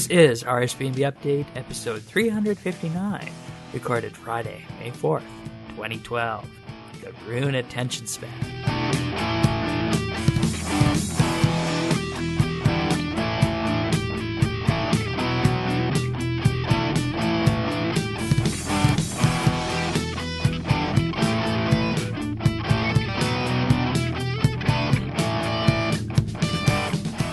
This is RSBANB Update, episode 359, recorded Friday, May 4th, 2012. The Rune attention span.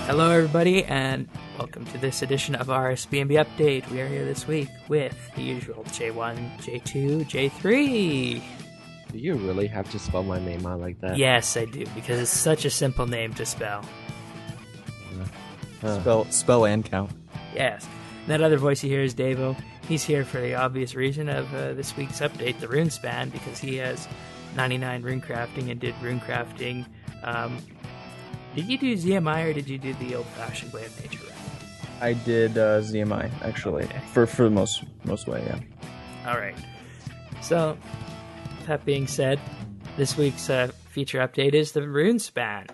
Hello everybody, and welcome to this edition of RSBANB Update. We are here this week with the usual J1, J2, J3. Do you really have to spell my name out like that? Yes, I do, because it's such a simple name to spell. Spell and count. Yes. That other voice you hear is Davo. He's here for the obvious reason of this week's update, the Runespan, because he has 99 Runecrafting and did Runecrafting. Did you do ZMI or did you do the old-fashioned way of nature? I did ZMI, actually, okay. for the most way, yeah. All right. So, that being said, this week's feature update is the Runespan,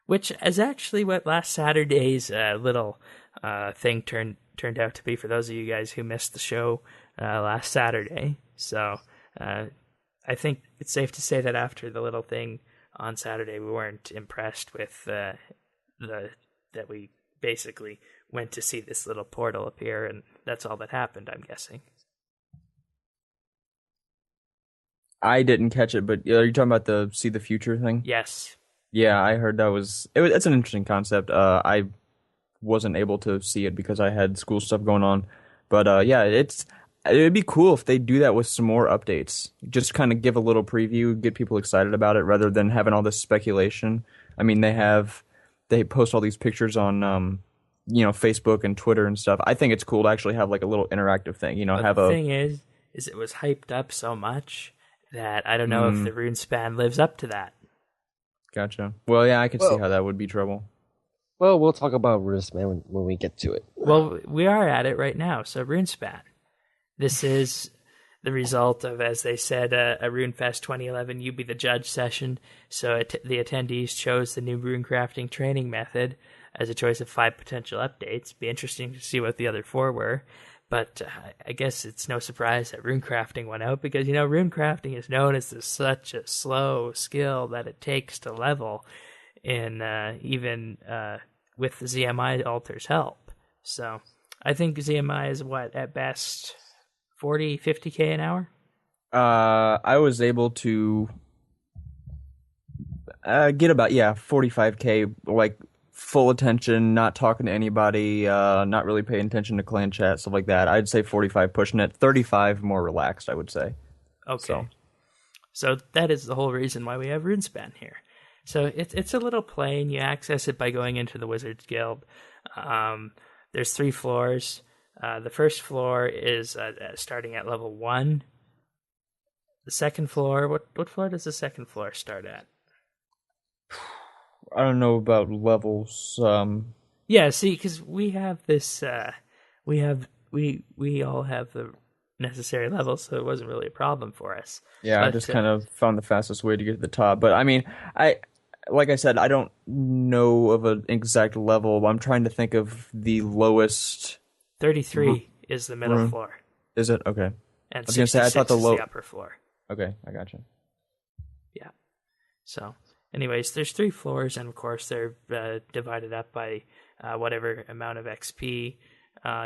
which is actually what last Saturday's little thing turned out to be for those of you guys who missed the show last Saturday. So, I think it's safe to say that after the little thing on Saturday, we weren't impressed with that we basically went to see this little portal appear, and that's all that happened, I'm guessing. I didn't catch it, but are you talking about the see the future thing? Yes. Yeah, I heard it's an interesting concept. I wasn't able to see it because I had school stuff going on, but yeah, it'd be cool if they do that with some more updates. Just kind of give a little preview, get people excited about it, rather than having all this speculation. I mean, they post all these pictures on Facebook and Twitter and stuff. I think it's cool to actually have like a little interactive thing. The thing is it was hyped up so much that I don't know if the Runespan lives up to that. Gotcha. Well, yeah, I could see how that would be trouble. Well, we'll talk about Runespan when we get to it. Well, we are at it right now. So Runespan. This is the result of, as they said, a RuneFest 2011 You Be the Judge session. So the attendees chose the new Runecrafting training method as a choice of 5 potential updates. Be interesting to see what the other 4 were. But I guess it's no surprise that Runecrafting went out because, Runecrafting is known as such a slow skill that it takes to level in even with the ZMI alter's help. So I think ZMI is at best 40, 50K an hour? I was able to get about, 45K, like, full attention, not talking to anybody, not really paying attention to clan chat, stuff like that. I'd say 45 pushing it, 35 more relaxed, I would say. Okay. So that is the whole reason why we have Runespan here. So it's a little plane. You access it by going into the Wizards Guild. There's 3 floors. The first floor is starting at level 1. The second floor, what floor does the second floor start at? I don't know about levels. Yeah, see, because we have this, we all have the necessary levels, so it wasn't really a problem for us. Yeah, I just kind of found the fastest way to get to the top. But I mean, like I said, I don't know of an exact level. I'm trying to think of the lowest. 33 is the middle floor. Is it? Okay. And I was going to say, I thought the upper floor. Okay, I gotcha. Yeah. So, anyways, there's 3 floors, and of course they're divided up by whatever amount of XP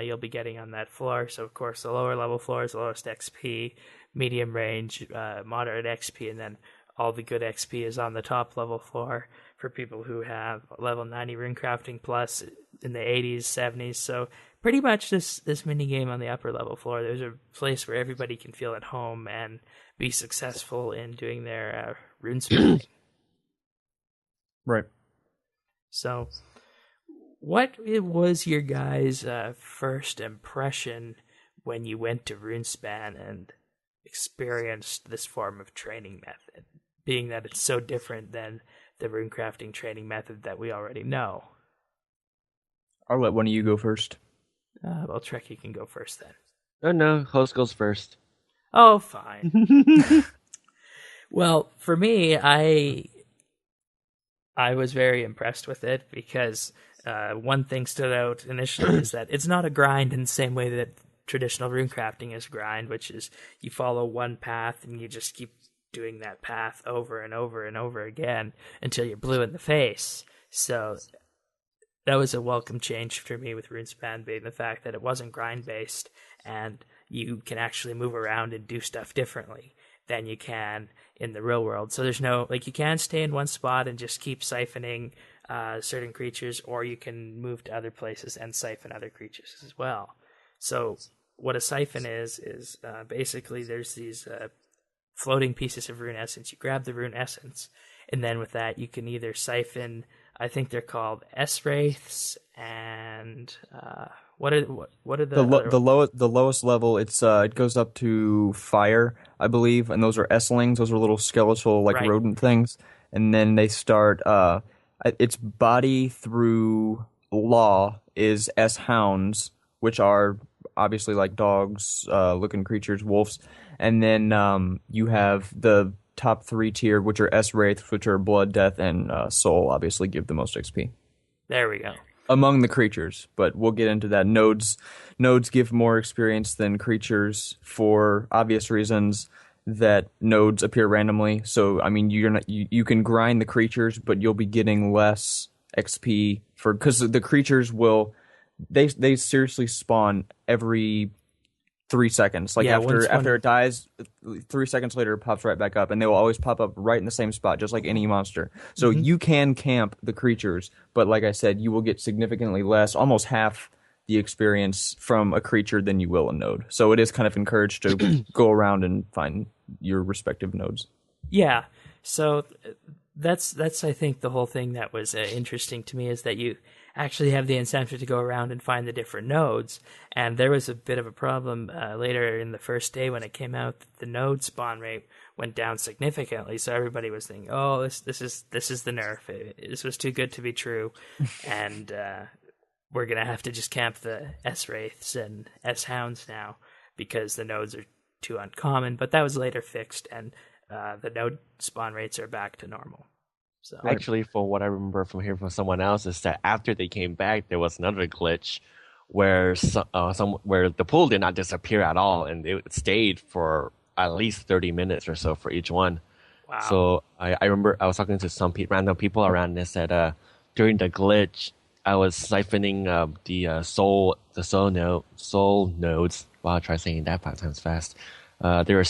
you'll be getting on that floor. So, of course, the lower level floor is the lowest XP, medium range, moderate XP, and then all the good XP is on the top level floor for people who have level 90 Runecrafting plus in the 80s, 70s. So pretty much this mini game on the upper level floor, there's a place where everybody can feel at home and be successful in doing their Runespan. Right. So what was your guys' first impression when you went to Runespan and experienced this form of training method, being that it's so different than the Runecrafting training method that we already know? I'll let one of you go first. Well, Trekkie can go first Oh then. no, host goes first. Oh, fine. Well, for me, I was very impressed with it because one thing stood out initially is that it's not a grind in the same way that traditional runecrafting is a grind, which is you follow one path and you just keep doing that path over and over and over again until you're blue in the face. So that was a welcome change for me with Runespan being the fact that it wasn't grind based and you can actually move around and do stuff differently than you can in the real world. So there's no, like, you can stay in one spot and just keep siphoning certain creatures, or you can move to other places and siphon other creatures as well. So what a siphon is basically there's these floating pieces of rune essence. You grab the rune essence, and then with that you can either siphon, I think they're called S-wraiths, and what are the lowest level? It's it goes up to fire, I believe, and those are S-lings. Those are little skeletal rodent things, and then they start. Its body through law is S-hounds, which are obviously like dogs, looking creatures, wolves, and then you have the top 3 tier, which are S-wraiths, which are blood, death, and soul. Obviously, give the most XP. There we go. Among the creatures, but we'll get into that. Nodes give more experience than creatures for obvious reasons. That nodes appear randomly, so I mean you can grind the creatures, but you'll be getting less XP because the creatures will they seriously spawn every 3 seconds. Like after it dies, 3 seconds later it pops right back up, and they will always pop up right in the same spot, just like any monster. So you can camp the creatures, but like I said, you will get significantly less, almost half the experience from a creature than you will a node. So it is kind of encouraged to go around and find your respective nodes. Yeah. So that's I think the whole thing that was interesting to me is that you actually have the incentive to go around and find the different nodes. And there was a bit of a problem later in the first day when it came out that the node spawn rate went down significantly. So everybody was thinking, "Oh, this is the nerf. This was too good to be true," and we're gonna have to just camp the S-wraiths and S-hounds now because the nodes are too uncommon. But that was later fixed, and the node spawn rates are back to normal. So actually, from what I remember from hearing from someone else, is that after they came back, there was another glitch where where the pool did not disappear at all, and it stayed for at least 30 minutes or so for each one. Wow. So I remember I was talking to some random people around, and they said during the glitch, I was siphoning the soul nodes. Wow, try saying that 5 times fast. They were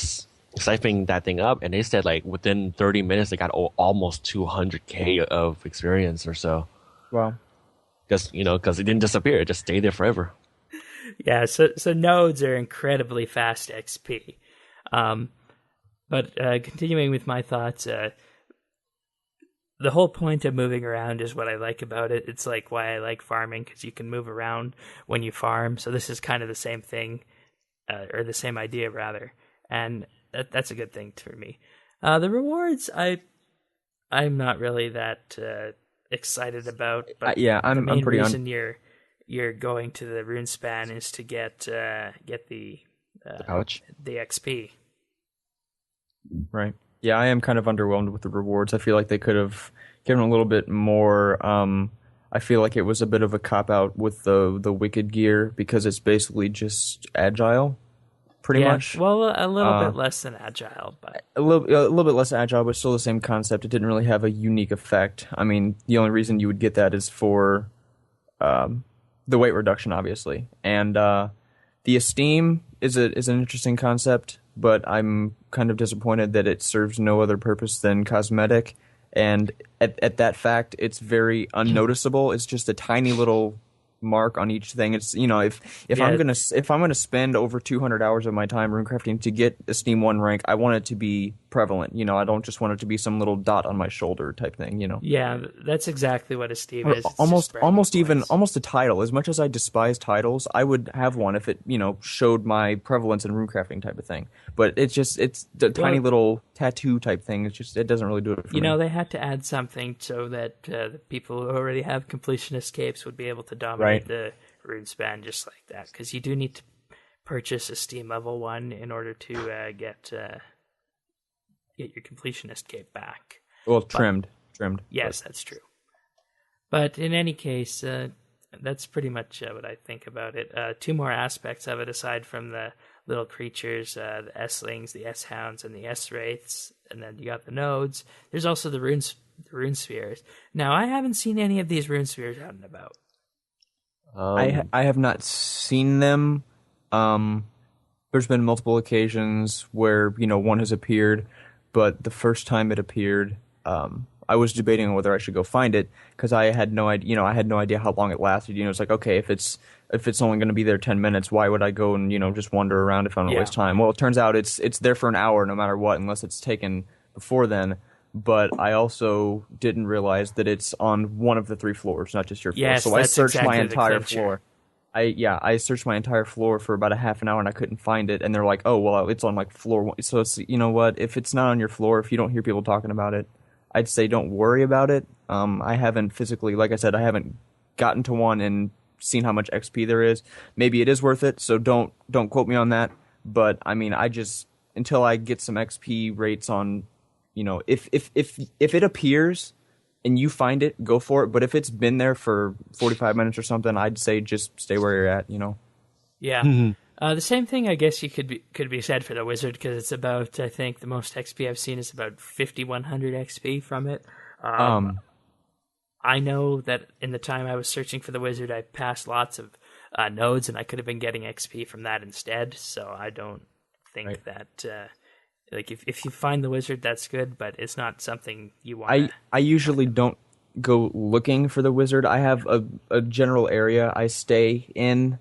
siphoning that thing up, and they said like within 30 minutes they got almost 200k of experience or so. Wow. Because it didn't disappear, it just stayed there forever. Yeah, so nodes are incredibly fast XP. But continuing with my thoughts, the whole point of moving around is what I like about it. It's like why I like farming, because you can move around when you farm. So this is kind of the same thing, or the same idea rather, and that's a good thing for me. The rewards, I'm not really that excited about. But I'm the main pretty reason you're going to the Runespan is to get the pouch, the XP. Right. Yeah, I am kind of underwhelmed with the rewards. I feel like they could have given a little bit more. I feel like it was a bit of a cop-out with the Wicked gear because it's basically just agile, pretty much. Well, a little bit less than agile, but a little bit less agile, but still the same concept. It didn't really have a unique effect. I mean, the only reason you would get that is for the weight reduction, obviously, and the esteem is an interesting concept. But I'm kind of disappointed that it serves no other purpose than cosmetic. And at that fact, it's very unnoticeable. It's just a tiny little mark on each thing. It's if I'm gonna spend over 200 hours of my time runecrafting to get Esteem 1 rank, I want it to be prevalent. I don't just want it to be some little dot on my shoulder type thing. Yeah, that's exactly what Esteem is. It's almost a title. As much as I despise titles, I would have one if it showed my prevalence in runecrafting type of thing. But it's the tiny little tattoo type thing. It doesn't really do it for me. They had to add something so that the people who already have completionist capes would be able to dominate the Runespan just like that. Because you do need to purchase Esteem level 1 in order to get your completionist cape back. Well, trimmed. Yes, that's true. But in any case, that's pretty much what I think about it. Two more aspects of it, aside from the little creatures, the S-lings, the S-hounds, and the S-wraiths, and then you got the nodes. There's also the rune spheres. Now, I haven't seen any of these rune spheres out and about. I have not seen them. There's been multiple occasions where, one has appeared, but the first time it appeared, I was debating on whether I should go find it because I had no idea. I had no idea how long it lasted. It's like, okay, if it's only going to be there 10 minutes, why would I go and just wander around if I'm going to waste time? Well, it turns out it's there for an hour no matter what, unless it's taken before then. But I also didn't realize that it's on one of the 3 floors, not just your floor. Yes, so I searched exactly my entire the floor. I searched my entire floor for about a half an hour and I couldn't find it. And they're like, oh, well, it's on like floor 1. So it's, what? If it's not on your floor, if you don't hear people talking about it, I'd say don't worry about it. I haven't physically, like I said, I haven't gotten to one and seen how much XP there is. Maybe it is worth it, so don't quote me on that. But I mean, until I get some XP rates on, if it appears and you find it, go for it. But if it's been there for 45 minutes or something, I'd say just stay where you're at. Yeah. The same thing, I guess, could be said for the wizard, because it's about, I think, the most XP I've seen is about 5,100 XP from it. I know that in the time I was searching for the wizard, I passed lots of nodes, and I could have been getting XP from that instead. So I don't think that, if you find the wizard, that's good, but it's not something you want. I usually don't go looking for the wizard. I have a general area I stay in.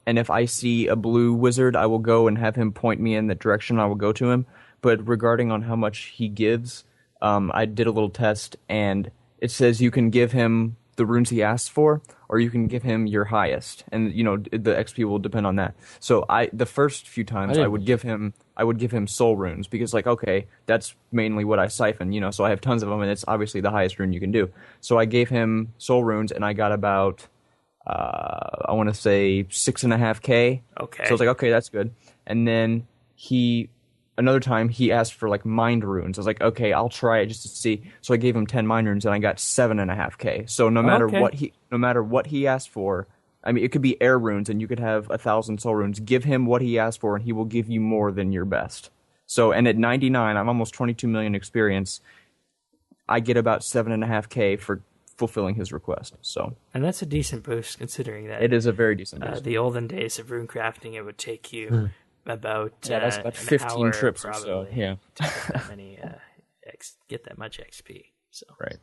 And if I see a blue wizard, I will go and have him point me in the direction. I will go to him. But regarding on how much he gives, I did a little test, and it says you can give him the runes he asks for, or you can give him your highest, and the XP will depend on that. So the first few times I would give him soul runes because okay, that's mainly what I siphon. So I have tons of them, and it's obviously the highest rune you can do. So I gave him soul runes, and I got about. I want to say 6.5K. Okay. So I was like, okay, that's good. And then another time he asked for mind runes. I was like, okay, I'll try it just to see. So I gave him 10 mind runes and I got 7.5K. So no matter what he asked for, I mean, it could be air runes and you could have 1,000 soul runes. Give him what he asked for and he will give you more than your best. So, and at 99, I'm almost 22 million experience. I get about 7.5K for fulfilling his request. And that's a decent boost considering that it is a very decent boost. The olden days of runecrafting, it would take you about that's about 15 trips or so. Yeah, to get that many get that much XP. So right.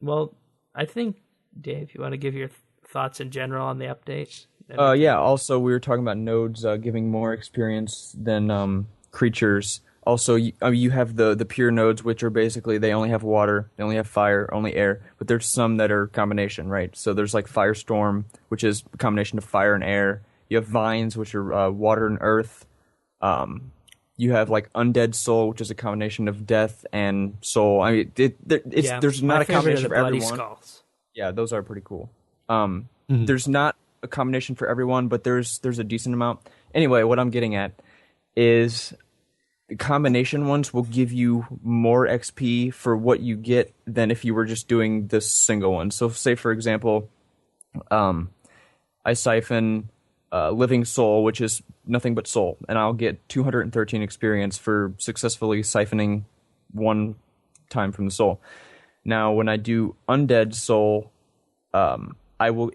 Well, I think Dave, you want to give your thoughts in general on the update? Yeah. Also, we were talking about nodes giving more experience than creatures. Also, you have the pure nodes, which are basically they only have water, they only have fire, only air. But there's some that are combination, right? So there's like Firestorm, which is a combination of fire and air. You have Vines, which are water and earth. You have like Undead Soul, which is a combination of death and soul. I mean, there's not a combination for everyone. Skulls. Yeah, those are pretty cool. There's not a combination for everyone, but there's a decent amount. Anyway, what I'm getting at is the combination ones will give you more XP for what you get than if you were just doing this single one. So say, for example, I siphon Living Soul, which is nothing but soul, and I'll get 213 experience for successfully siphoning one time from the soul. Now, when I do Undead Soul, I will,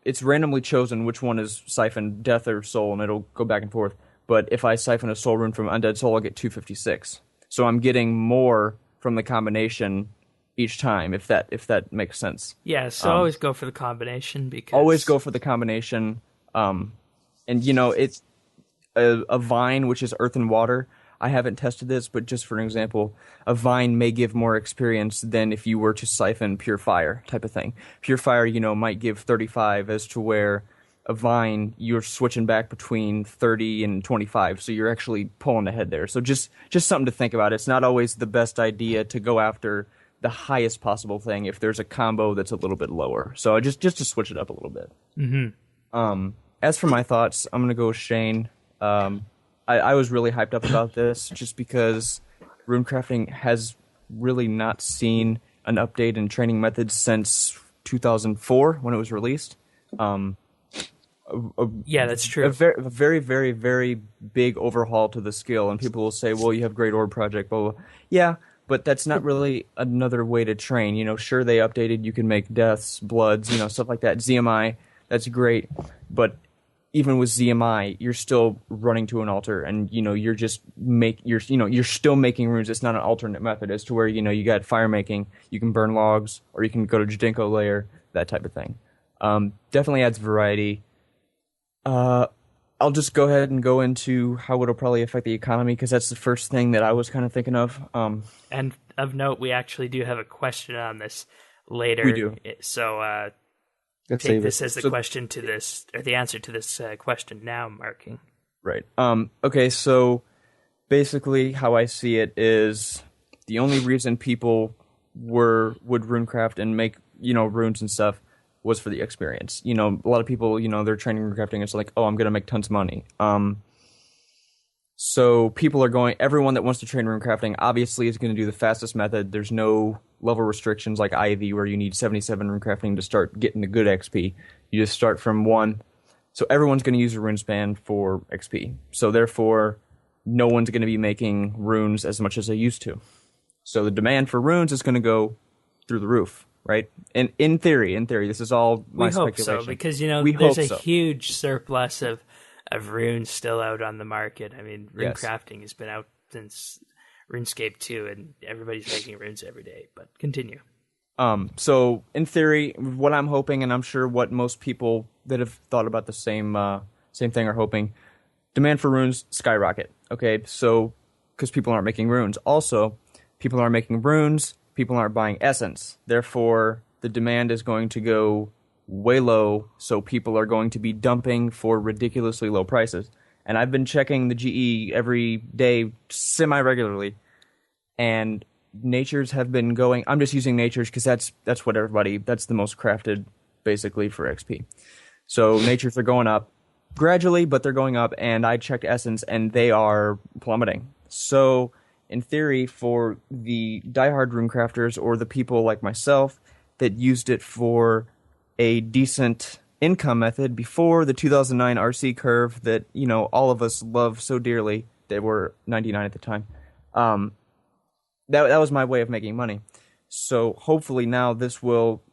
it's randomly chosen which one is siphoned, death or soul, and it'll go back and forth. But if I siphon a soul rune from Undead Soul, I'll get 256. So I'm getting more from the combination each time, if that makes sense. Yeah, so always go for the combination because always go for the combination. And it's a vine, which is earth and water. I haven't tested this, but just for an example, a vine may give more experience than if you were to siphon pure fire type of thing. Pure fire, might give 35, as to where a vine, you're switching back between 30 and 25, so you're actually pulling ahead there. So just something to think about. It's not always the best idea to go after the highest possible thing if there's a combo that's a little bit lower. So just to switch it up a little bit. Mm-hmm. As for my thoughts, I'm going to go with Shane. I was really hyped up about this just because Runecrafting has really not seen an update in training methods since 2004 when it was released. Yeah, that's true. A very, very, very big overhaul to the skill, and people will say, well, you have Great Orb Project, blah, blah, blah. Yeah, but that's not really another way to train. Sure, they updated, you can make deaths, bloods, stuff like that. ZMI, that's great, but even with ZMI, you're still running to an altar, and you're still making runes. It's not an alternate method as to where you got fire making, you can burn logs, or you can go to Jadinko layer, that type of thing. Definitely adds variety. I'll just go ahead and go into how it'll probably affect the economy, because that's the first thing that I was kind of thinking of. And of note, we actually do have a question on this later. We do. So take this as the question to this, or the answer to this question now, Marking. Right. Okay, so basically how I see it is the only reason people would runecraft and make, runes and stuff was for the experience. A lot of people, they're training runecrafting. It's like, oh, I'm going to make tons of money. So people are everyone that wants to train runecrafting obviously is going to do the fastest method. There's no level restrictions like Ivy where you need 77 runecrafting to start getting the good XP. You just start from 1. So everyone's going to use a Runespan for XP. So therefore, no one's going to be making runes as much as they used to. So the demand for runes is going to go through the roof. Right, and in theory, this is all my speculation. We hope so, because there's a huge surplus of runes still out on the market. I mean, Runecrafting has been out since RuneScape 2, and everybody's making runes every day. But continue. So in theory, what I'm hoping, and I'm sure what most people that have thought about the same thing are hoping, demand for runes skyrocket. Okay, so because people aren't making runes, also people aren't making runes. People aren't buying essence. Therefore, the demand is going to go way low, so people are going to be dumping for ridiculously low prices. And I've been checking the GE every day semi-regularly, and natures have been going... I'm just using natures because that's what that's the most crafted, basically, for XP. So natures are going up gradually, but they're going up, and I checked essence, and they are plummeting. So... in theory, for the diehard runecrafters or the people like myself that used it for a decent income method before the 2009 RC curve that, all of us love so dearly, they were 99 at the time, that was my way of making money. So hopefully now this will,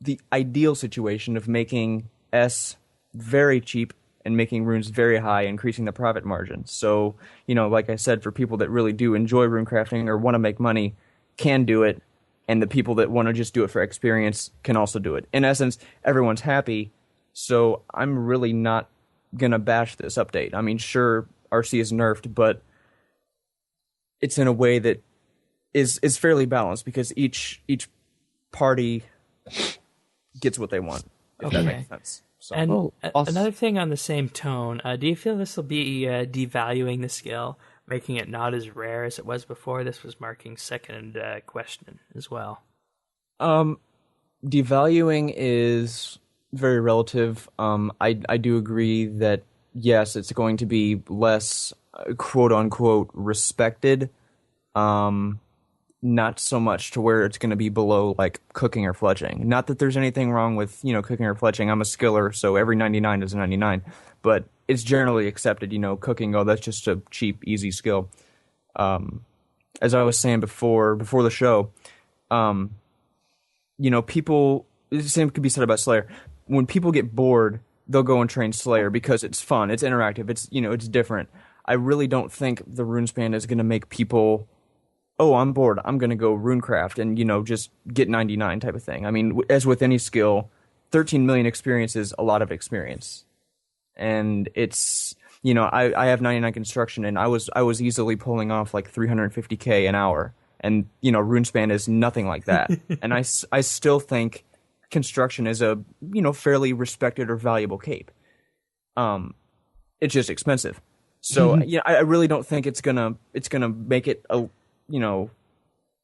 the ideal situation of making S very cheap and making runes very high, increasing the profit margin. So, like I said, for people that really do enjoy runecrafting or want to make money, can do it, and the people that want to just do it for experience can also do it. In essence, everyone's happy, so I'm really not going to bash this update. I mean, sure, RC is nerfed, but it's in a way that is fairly balanced, because each party gets what they want, if that makes sense. So. And another thing on the same tone, do you feel this will be devaluing the skill, making it not as rare as it was before? This was Marking's second question as well. Devaluing is very relative. I do agree that, yes, it's going to be less, quote-unquote, respected. Not so much to where it's going to be below, like, cooking or fletching. Not that there's anything wrong with, cooking or fletching. I'm a skiller, so every 99 is a 99. But it's generally accepted, cooking, that's just a cheap, easy skill. As I was saying before the show, people, the same could be said about Slayer. When people get bored, they'll go and train Slayer because it's fun, it's interactive, it's, it's different. I really don't think the Runespan is going to make people... oh, I'm bored, I'm going to go runecraft and, just get 99 type of thing. I mean, as with any skill, 13 million experience is a lot of experience. And it's, I have 99 construction, and I was easily pulling off like 350k an hour. And, Runespan is nothing like that. And I still think construction is a, fairly respected or valuable cape. It's just expensive. So, I really don't think it's gonna make it a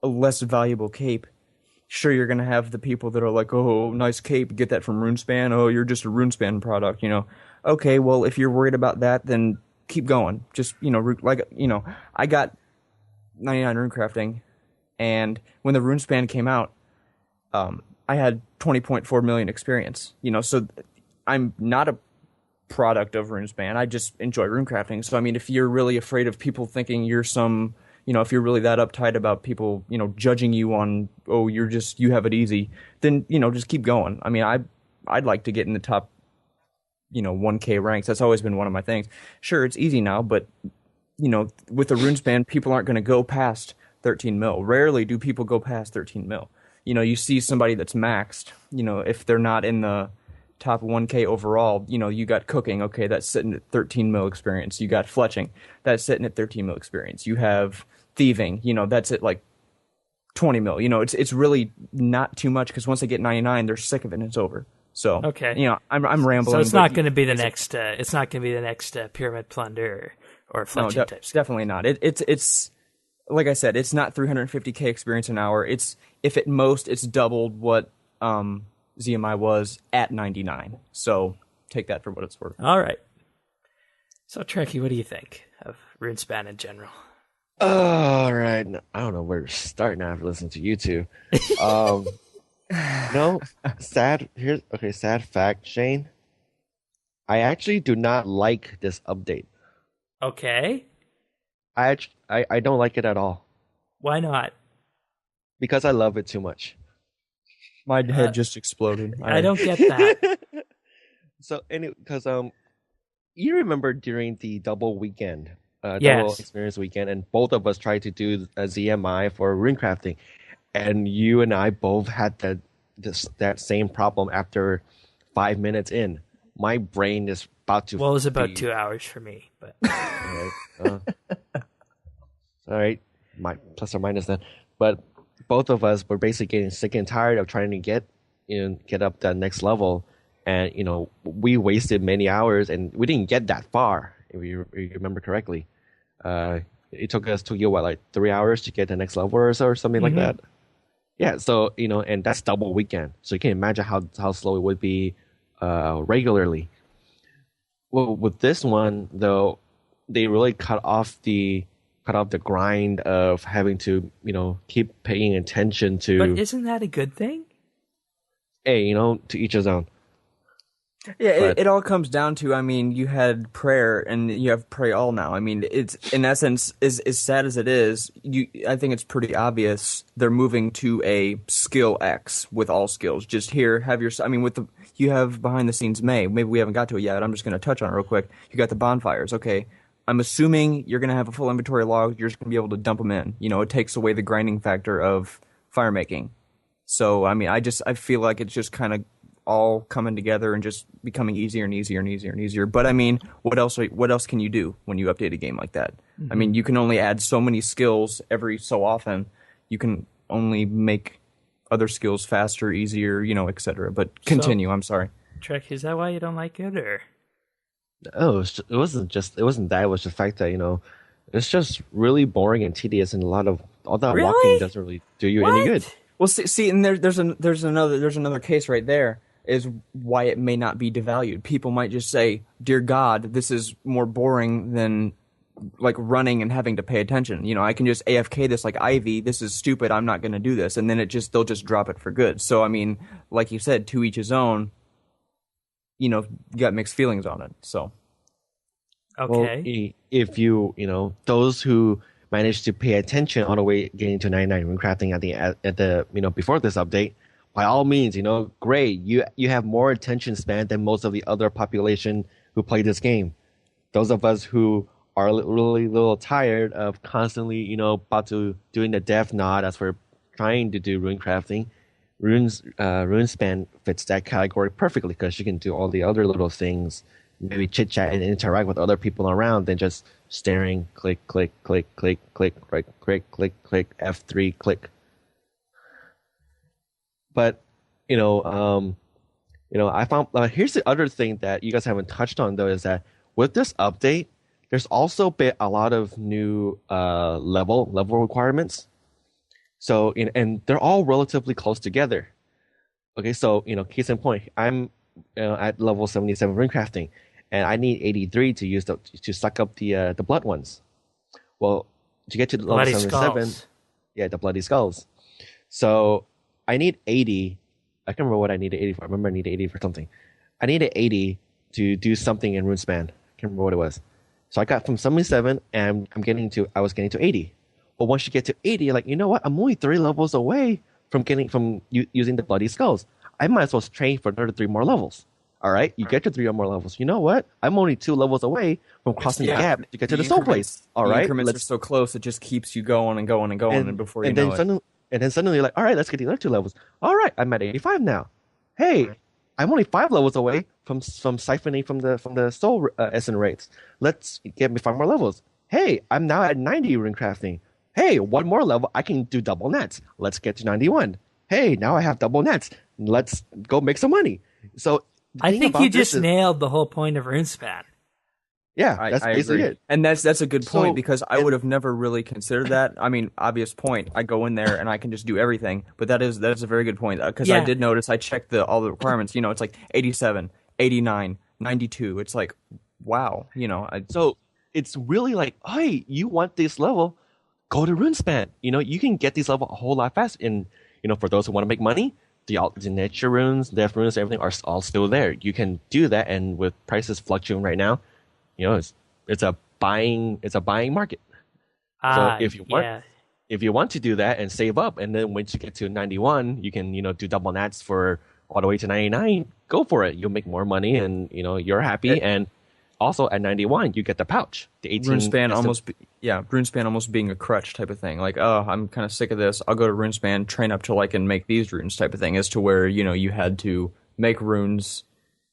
less valuable cape. Sure, you're gonna have the people that are like, oh, nice cape, get that from Runespan. Oh, you're just a Runespan product, Okay, well, if you're worried about that, then keep going. Just, I got 99 runecrafting, And when the Runespan came out, I had 20.4 million experience. So I'm not a product of Runespan. I just enjoy runecrafting. So I mean, if you're really afraid of people thinking you're some, if you're really that uptight about people, judging you on, oh, you have it easy, then just keep going. I mean, I'd like to get in the top 1K ranks. That's always been one of my things. Sure, it's easy now, but with the Runespan, people aren't going to go past 13 mil. Rarely do people go past 13 mil. You see somebody that's maxed, if they're not in the top 1K overall, you got cooking, okay, that's sitting at 13 mil experience. You got fletching, that's sitting at 13 mil experience. You have thieving, that's at like 20 mil. It's really not too much, because once they get 99, they're sick of it and it's over. So okay, I'm rambling. So it's not going to be the next. It's not going to be the next pyramid plunder or fletching types. Definitely not. It's like I said, it's not 350k experience an hour. It's, if at most, it's doubled what ZMI was at 99. So take that for what it's worth. All right. So Trekkie, what do you think of Runespan in general? All right. I don't know where to start now after listening to you two. Sad fact, Shane. I actually do not like this update. Okay. I don't like it at all. Why not? Because I love it too much. My head just exploded. I don't get that. So, because you remember during the double weekend, double Yes. experience weekend, and both of us tried to do a ZMI for runecrafting, and you and I both had that same problem after 5 minutes in. My brain is about to. Well, it was about 2 hours for me, but. All right, plus or minus then. But both of us were basically getting sick and tired of trying to get up that next level, and we wasted many hours, and we didn't get that far. If you remember correctly, it took you like 3 hours to get the next level or so, or something like that. Yeah, so and that's double weekend, so you can imagine how slow it would be regularly. Well, with this one though, they really cut off the grind of having to keep paying attention to. But isn't that a good thing? Hey, to each his own. Yeah, it all comes down to, I mean, you had prayer and you have pray all now. I mean, it's, in essence, as sad as it is, I think it's pretty obvious they're moving to a skill X with all skills. Just here, you have behind the scenes maybe we haven't got to it yet, I'm just going to touch on it real quick. You got the bonfires, okay. I'm assuming you're going to have a full inventory log, you're just going to be able to dump them in. It takes away the grinding factor of fire making. So, I mean, I feel like it's just kind of all coming together and just becoming easier and easier and easier and easier. But I mean, what else can you do when you update a game like that? I mean, you can only add so many skills every so often. You can only make other skills faster, easier, etc. But continue. I'm sorry. Trek, is that why you don't like it, or? Oh, it wasn't that. It was the fact that it's just really boring and tedious, and all that walking doesn't really do you any good. Well, see, and there's another case right there. Is why it may not be devalued. People might just say, "Dear God, this is more boring than like running and having to pay attention." I can just AFK this like Ivy. This is stupid. I'm not going to do this, and then they'll just drop it for good. So I mean, like you said, to each his own. You got mixed feelings on it. So okay, well, if those who managed to pay attention all the way getting to 99 runecrafting at the before this update. By all means, great. You have more attention span than most of the other population who play this game. Those of us who are really little tired of constantly, about to doing the death nod as we're trying to do runecrafting, Runespan fits that category perfectly because you can do all the other little things, maybe chit chat and interact with other people around than just staring, click, click, click, click, click, right, click, click, click, F3, click. But, I found here's the other thing that you guys haven't touched on though is that with this update, there's also been a lot of new level requirements. So and they're all relatively close together. Okay, so case in point, I'm at level 77 runecrafting, and I need 83 to use to suck up the blood ones. Well, to get to level 77. Yeah, the bloody skulls. So I need 80. I can't remember what I needed 80 for. I remember I needed 80 for something. I needed 80 to do something in Runespan. I can't remember what it was. So I got from 77 and I was getting to 80. But once you get to 80, you're like, you know what? I'm only 3 levels away from using the bloody skulls. I might as well train for another 3 more levels. All right, you get to 3 or more levels. You know what? I'm only 2 levels away from crossing the gap to get to the soul place. All right, increments are so close; it just keeps you going and going and going, and before you know it. And then suddenly, you're like, all right, let's get the other 2 levels. All right, I'm at 85 now. Hey, I'm only 5 levels away from siphoning from the soul essence rates. Let's get me 5 more levels. Hey, I'm now at 90 runecrafting. Hey, 1 more level, I can do double nets. Let's get to 91. Hey, now I have double nets. Let's go make some money. So I think you just nailed the whole point of Runespan. Yeah, that's basically it. And that's a good point, because I would have never really considered that. I mean, obvious point. I go in there and I can just do everything. But that is a very good point, because I did notice, I checked all the requirements. You know, it's like 87, 89, 92. It's like, wow. You know, so it's really like, hey, you want this level? Go to Runespan. You know, you can get these levels a whole lot faster. And you know, for those who want to make money, the nature runes, death runes, everything are all still there. You can do that, and with prices fluctuating right now, you know, it's a buying market. So if you want to do that and save up, and then once you get to 91, you can, you know, do double nats for all the way to 99. Go for it. You'll make more money, and you know, you're happy. And also at 91, you get the pouch, the 18. Runespan almost being a crutch type of thing. Like, oh, I'm kind of sick of this. I'll go to Runespan, train up till I can make these runes type of thing. As to where, you know, you had to make runes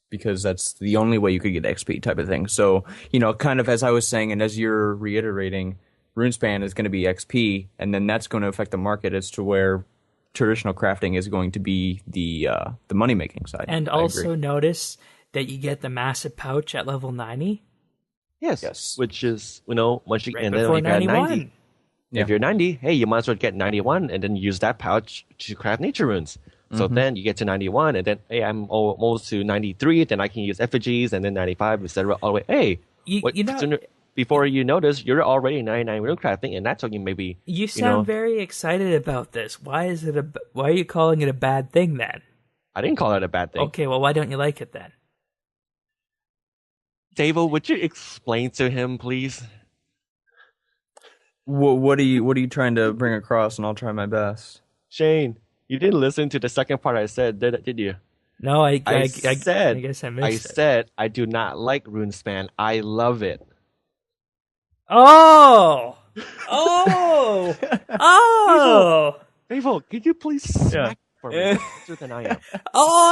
because that's the only way you could get XP type of thing. So, you know, kind of as I was saying, and as you're reiterating, Runespan is going to be XP, and then that's going to affect the market as to where traditional crafting is going to be the money making side. And also notice that you get the massive pouch at level 90. Yes. Which is, you know, once you and then before if you're at 91. 90, if you're 90, hey, you might as well get 91 and then use that pouch to craft nature runes. So then you get to 91, and then hey, I'm almost to 93. Then I can use effigies, and then 95, etc. All the way. Hey, you know, before you notice, you're already 99 runecrafting, and that took you maybe. You sound very excited about this. Why are you calling it a bad thing then? I didn't call it a bad thing. Okay, well, why don't you like it then? Davo, would you explain to him, please? What are you trying to bring across? And I'll try my best. Shane, you didn't listen to the second part I said, did you? No, I guess I missed it. I said I do not like Runespan. I love it. Oh! Davo, could you please smack for me faster than I am? Oh,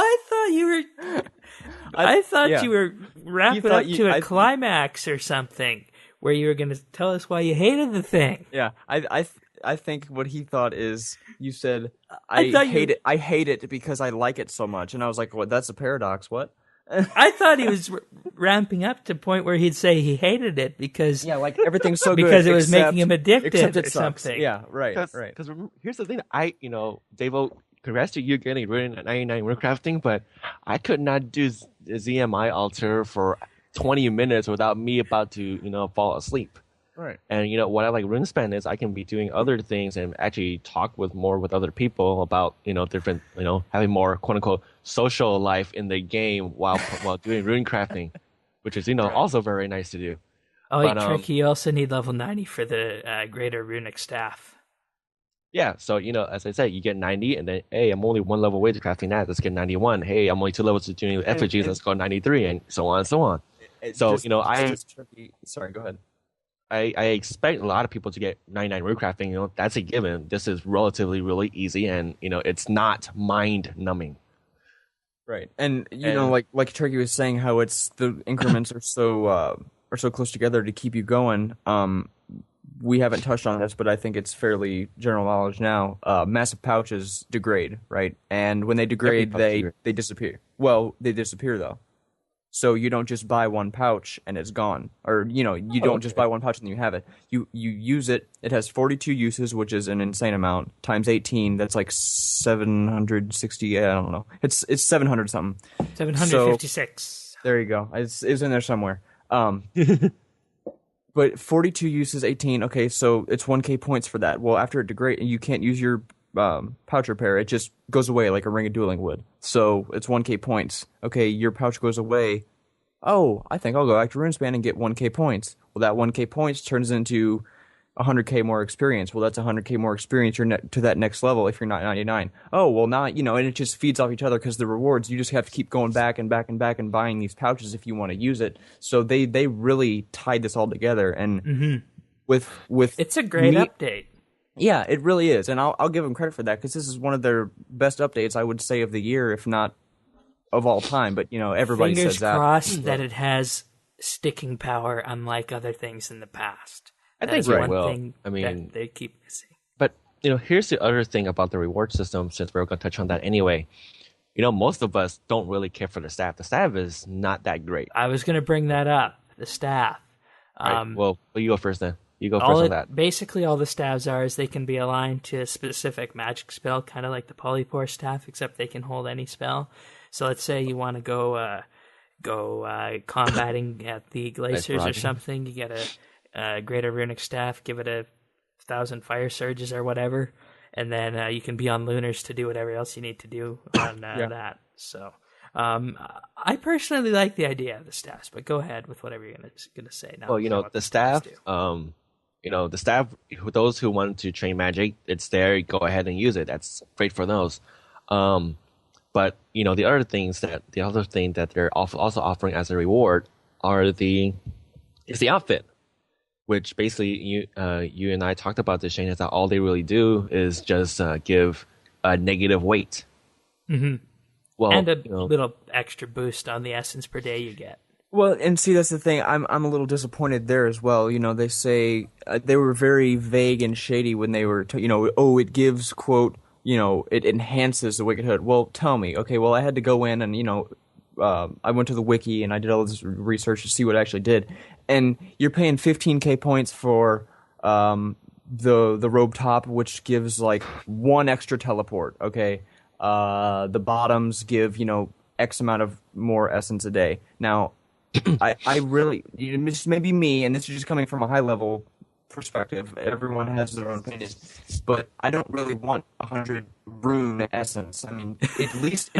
I thought you were wrapping up to a climax or something, where you were going to tell us why you hated the thing. Yeah, I think what he thought is you said I hate it because I like it so much, and I was like, "What? That's a paradox. What?" I thought he was ramping up to the point where he'd say he hated it because like everything's so good because it was making him addicted or something. Yeah, right. Because here's the thing, Davo, congrats to you getting rid of 99 runecrafting, but I could not do ZMI altar for 20 minutes without me about to fall asleep. Right. And what I like Runespan is I can be doing other things and actually talk with other people about different having more quote unquote social life in the game while doing runecrafting, which is also very nice to do. Oh, but, Trekkie, you also need level 90 for the greater runic staff. Yeah, so as I said, you get 90, and then hey, I'm only one level away to crafting that. Let's get 91. Hey, I'm only 2 levels to doing effigies. Let's go 93, and so on and so on. Sorry, go ahead. I expect a lot of people to get 99 runecrafting. That's a given. This is relatively really easy, and it's not mind numbing. Right, and like Trekkie was saying, how it's the increments are so close together to keep you going. We haven't touched on this, but I think it's fairly general knowledge now. Massive pouches degrade, right? And when they degrade, they disappear. Well, they disappear though. So you don't just buy one pouch and it's gone, or you don't just buy one pouch and you have it. You use it. It has 42 uses, which is an insane amount. Times 18, that's like 760. I don't know. It's 700 something. 756. So, there you go. It's in there somewhere. But 42 uses 18. Okay, so it's 1k points for that. Well, after it degrades, you can't use your pouch repair. It just goes away like a Ring of Dueling would. So it's 1k points. Okay, your pouch goes away. Oh, I think I'll go back to Runespan and get 1k points. Well, that 1k points turns into 100k more experience. Well, that's 100k more experience. You're to that next level if you're not 99. Oh, well, now, and it just feeds off each other because the rewards, you just have to keep going back and back and back and buying these pouches if you want to use it. So they really tied this all together. And with it's a great update. Yeah, it really is. And I'll give them credit for that because this is one of their best updates, I would say, of the year, if not of all time. But, everybody says that. Fingers crossed that it has sticking power unlike other things in the past. I think it will. I mean, that they keep missing. But here's the other thing about the reward system. Since we're going to touch on that anyway, most of us don't really care for the staff. The staff is not that great. I was going to bring that up. The staff. Right. Well, you go first then. You go first on that. Basically, all the staffs are is they can be aligned to a specific magic spell, kind of like the Polypore staff, except they can hold any spell. So let's say you want to go combating at the glaciers or something. You get a greater runic staff, give it 1,000 fire surges or whatever, and then you can be on lunars to do whatever else you need to do on that. So I personally like the idea of the staffs, but go ahead with whatever you're gonna say now. Well, the staff, the staff, those who want to train magic, it's there. Go ahead and use it. That's great for those. But the other thing that they're also offering as a reward is the outfit. Which basically you and I talked about this, Shane, is that all they really do is just give a negative weight. Mm-hmm. Well, and a little extra boost on the essence per day you get. Well, and see, that's the thing. I'm a little disappointed there as well. They say they were very vague and shady when they were, it gives, quote, it enhances the Wicked Hood. Well, tell me. Okay, well, I had to go in and, I went to the wiki and I did all this research to see what it actually did. And you're paying 15k points for the robe top, which gives like 1 extra teleport. Okay, the bottoms give X amount of more essence a day. Now, I really, this may be me, and this is just coming from a high level perspective. Everyone has their own opinion, but I don't really want 100 rune essence. I mean, at least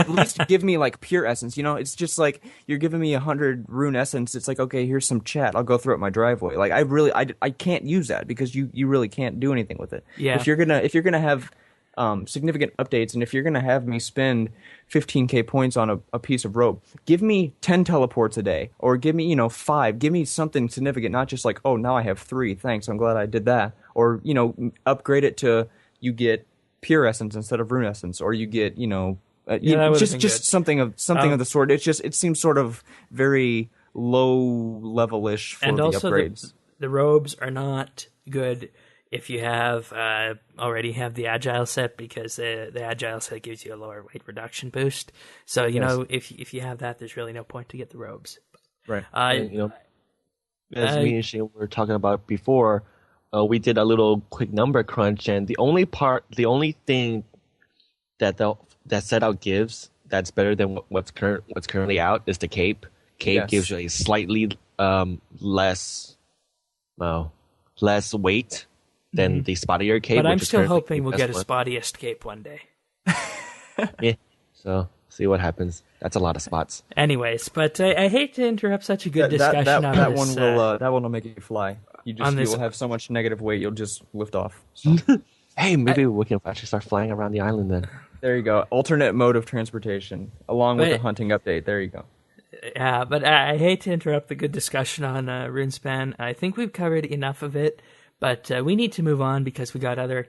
give me like pure essence. It's just like you're giving me 100 rune essence. It's like, okay, here's some chat. I'll go through it my driveway. Like I can't use that because you really can't do anything with it. Yeah. If you're gonna have significant updates, and if you're gonna have me spend 15k points on a piece of rope, give me 10 teleports a day, or give me 5. Give me something significant, not just like, oh, now I have 3. Thanks, I'm glad I did that. Or upgrade it to you get pure essence instead of rune essence, or you get just something of the sort. It seems sort of very low level-ish for and the also upgrades. The robes are not good if you have already have the agile set, because the agile set gives you a lower weight reduction boost. So if you have that, there's really no point to get the robes. Right. As me and Shane were talking about before, we did a little quick number crunch, and the only thing that set out gives that's better than what's currently out is the cape. Cape gives you a slightly less weight than the spottier cape. But I'm still hoping we'll get a spottiest cape one day. Yeah, so see what happens. That's a lot of spots. Anyways, but I hate to interrupt such a good discussion on that this. That one will make you fly. You'll have so much negative weight, you'll just lift off. So. Hey, maybe we can actually start flying around the island then. There you go. Alternate mode of transportation, along with the hunting update. There you go. Yeah, but I hate to interrupt the good discussion on Runespan. I think we've covered enough of it, but we need to move on because we got other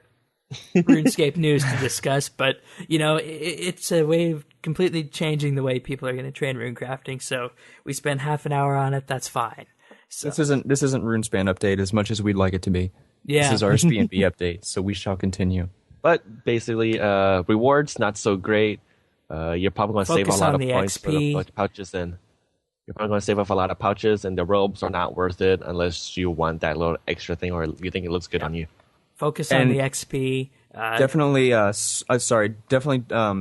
RuneScape news to discuss. But, it's a way of completely changing the way people are going to train runecrafting, so we spend half an hour on it, that's fine. So. This isn't Runespan update as much as we'd like it to be. Yeah. This is RSBandB update, so we shall continue. But basically, rewards, not so great. You're probably going to save a lot of points for the pouches, and you're probably going to save up a lot of pouches, and the robes are not worth it unless you want that little extra thing or you think it looks good on you. Focus on the XP. Definitely,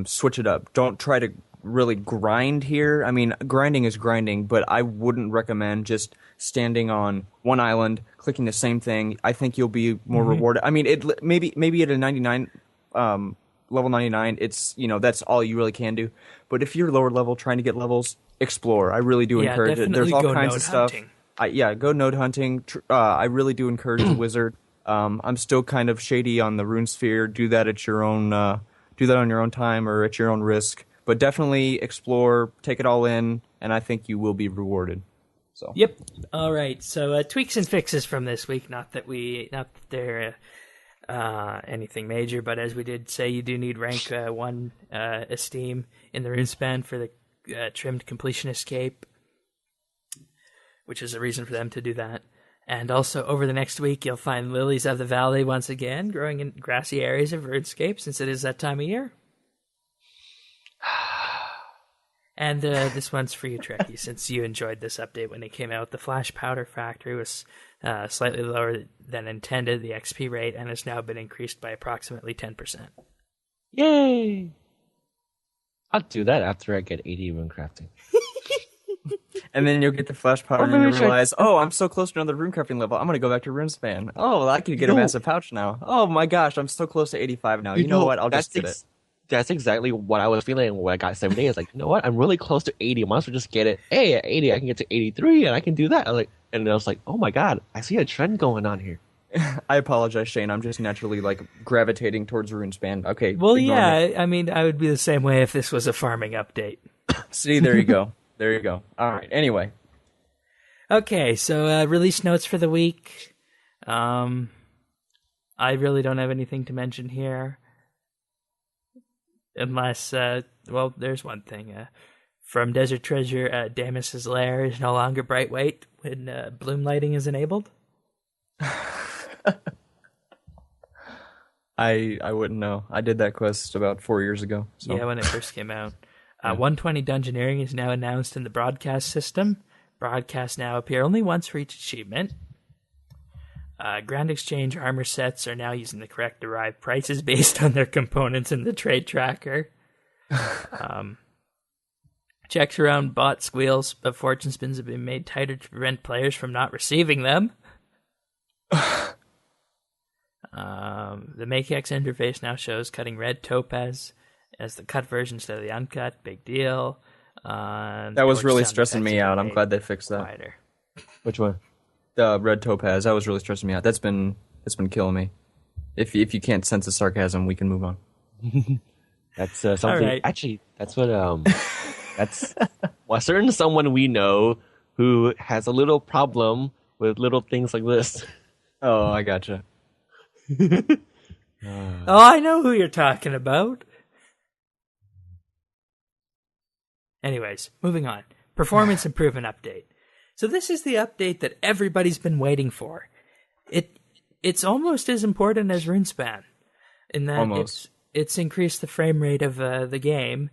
switch it up. Don't try to really grind here. I mean, grinding is grinding, but I wouldn't recommend just standing on one island, clicking the same thing, I think you'll be more rewarded. I mean, maybe at a 99 level 99, it's that's all you really can do. But if you're lower level trying to get levels, explore. I really do encourage it. There's all kinds of stuff. Go node hunting. I really do encourage the wizard. I'm still kind of shady on the rune sphere. Do that at your own. Do that on your own time or at your own risk. But definitely explore, take it all in, and I think you will be rewarded. So. Yep. All right. So tweaks and fixes from this week. Not that they're anything major, but as we did say, you do need rank 1 esteem in the Runespan for the trimmed completionist cape, which is a reason for them to do that. And also, over the next week, you'll find lilies of the valley once again, growing in grassy areas of RuneScape, since it is that time of year. And this one's for you, Trekkie, since you enjoyed this update when it came out. The Flash Powder Factory was slightly lower than intended, the XP rate, and has now been increased by approximately 10%. Yay! I'll do that after I get 80 Runecrafting. And then you'll get the flash powder and you realize, I'm so close to another runecrafting level. I'm going to go back to Runespan. Oh, I can get a massive pouch now. Oh my gosh, I'm so close to 85 now. You know what? I'll just get it. That's exactly what I was feeling when I got 70. I was like, you know what? I'm really close to 80. I might as well just get it. Hey, at 80, I can get to 83 and I can do that. And I was like, oh my god, I see a trend going on here. I apologize, Shane. I'm just naturally gravitating towards Runespan. Okay. Well, yeah, I mean, I would be the same way if this was a farming update. See, there you go. There you go. All right. Anyway. Okay, so release notes for the week. I really don't have anything to mention here. Unless, there's one thing. From Desert Treasure, Damas's Lair is no longer bright white when bloom lighting is enabled. I wouldn't know. I did that quest about 4 years ago. So. Yeah, when it first came out. 120 Dungeoneering is now announced in the broadcast system. Broadcasts now appear only once for each achievement. Grand Exchange armor sets are now using the correct derived prices based on their components in the trade tracker. Checks around bot squeals of fortune spins have been made tighter to prevent players from not receiving them. The MakeX interface now shows cutting red topaz as the cut version instead of the uncut. Big deal. That was really stressing me out. I'm glad they fixed that. Wider. Which one? The red topaz. That was really stressing me out. That's been killing me. If you can't sense the sarcasm, we can move on. That's something. Right. Actually, that's what that's a certain someone we know who has a little problem with little things like this. Oh, I gotcha. Oh, I know who you're talking about. Anyways, moving on. Performance improvement update. So this is the update that everybody's been waiting for. It's almost as important as Runespan in that it's increased the frame rate of the game.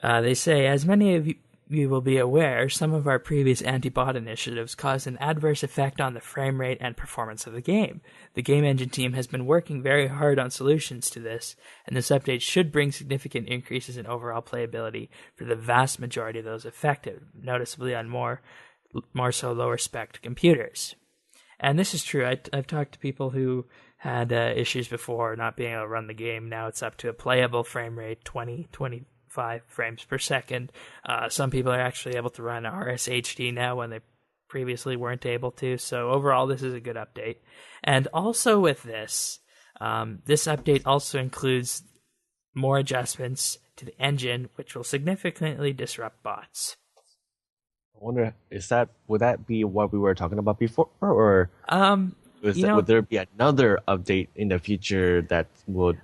They say, as many of you will be aware, some of our previous anti-bot initiatives caused an adverse effect on the frame rate and performance of the game. The game engine team has been working very hard on solutions to this, and this update should bring significant increases in overall playability for the vast majority of those affected, noticeably on more so lower spec computers. And this is true. I've talked to people who had issues before not being able to run the game. Now it's up to a playable frame rate, 25 frames per second. Some people are actually able to run RSHD now when they previously weren't able to. So overall, this is a good update. And also with this, this update also includes more adjustments to the engine, which will significantly disrupt bots. I wonder, would that be what we were talking about before, or would there be another update in the future that will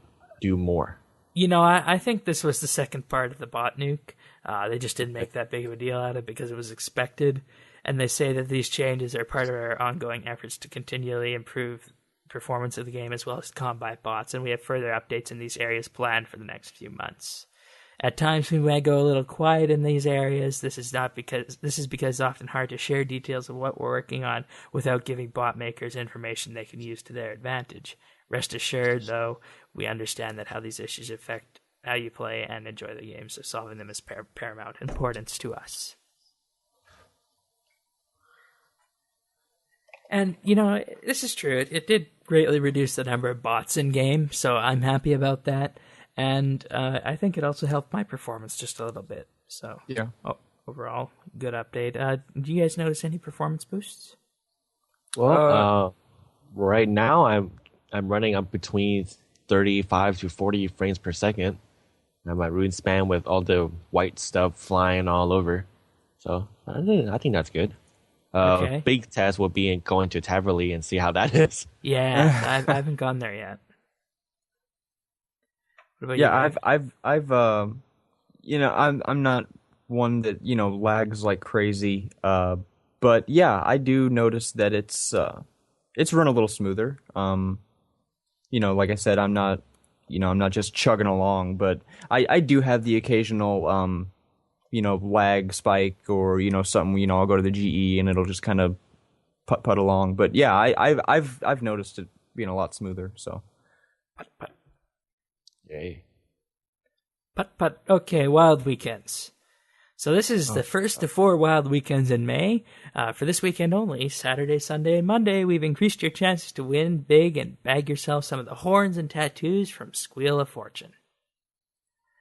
do more? I think this was the second part of the bot nuke. They just didn't make that big of a deal out of it because it was expected. And they say that these changes are part of our ongoing efforts to continually improve performance of the game as well as combat bots. And we have further updates in these areas planned for the next few months. At times we may go a little quiet in these areas. This is because it's often hard to share details of what we're working on without giving bot makers information they can use to their advantage. Rest assured, though, we understand that how these issues affect how you play and enjoy the game, so solving them is paramount importance to us. And, this is true. It did greatly reduce the number of bots in game, so I'm happy about that. And I think it also helped my performance just a little bit. So, Yeah. Overall, good update. Do you guys notice any performance boosts? Well, right now I'm running up between 35 to 40 frames per second. I'm at Runespan with all the white stuff flying all over. So I think that's good. Okay. Big test will be in going to Taverley and see how that is. Yeah, I haven't gone there yet. What about you? I'm not one that lags like crazy. But yeah, I do notice that it's run a little smoother. Like I said, I'm not just chugging along, but I do have the occasional lag spike or something. I'll go to the GE and it'll just kind of putt along. But yeah, I've noticed it being a lot smoother. So Putt. Yay. Putt. Okay, Wild Weekends. So this is the first of 4 Wild Weekends in May. For this weekend only, Saturday, Sunday, and Monday, we've increased your chances to win big and bag yourself some of the horns and tattoos from Squeal of Fortune.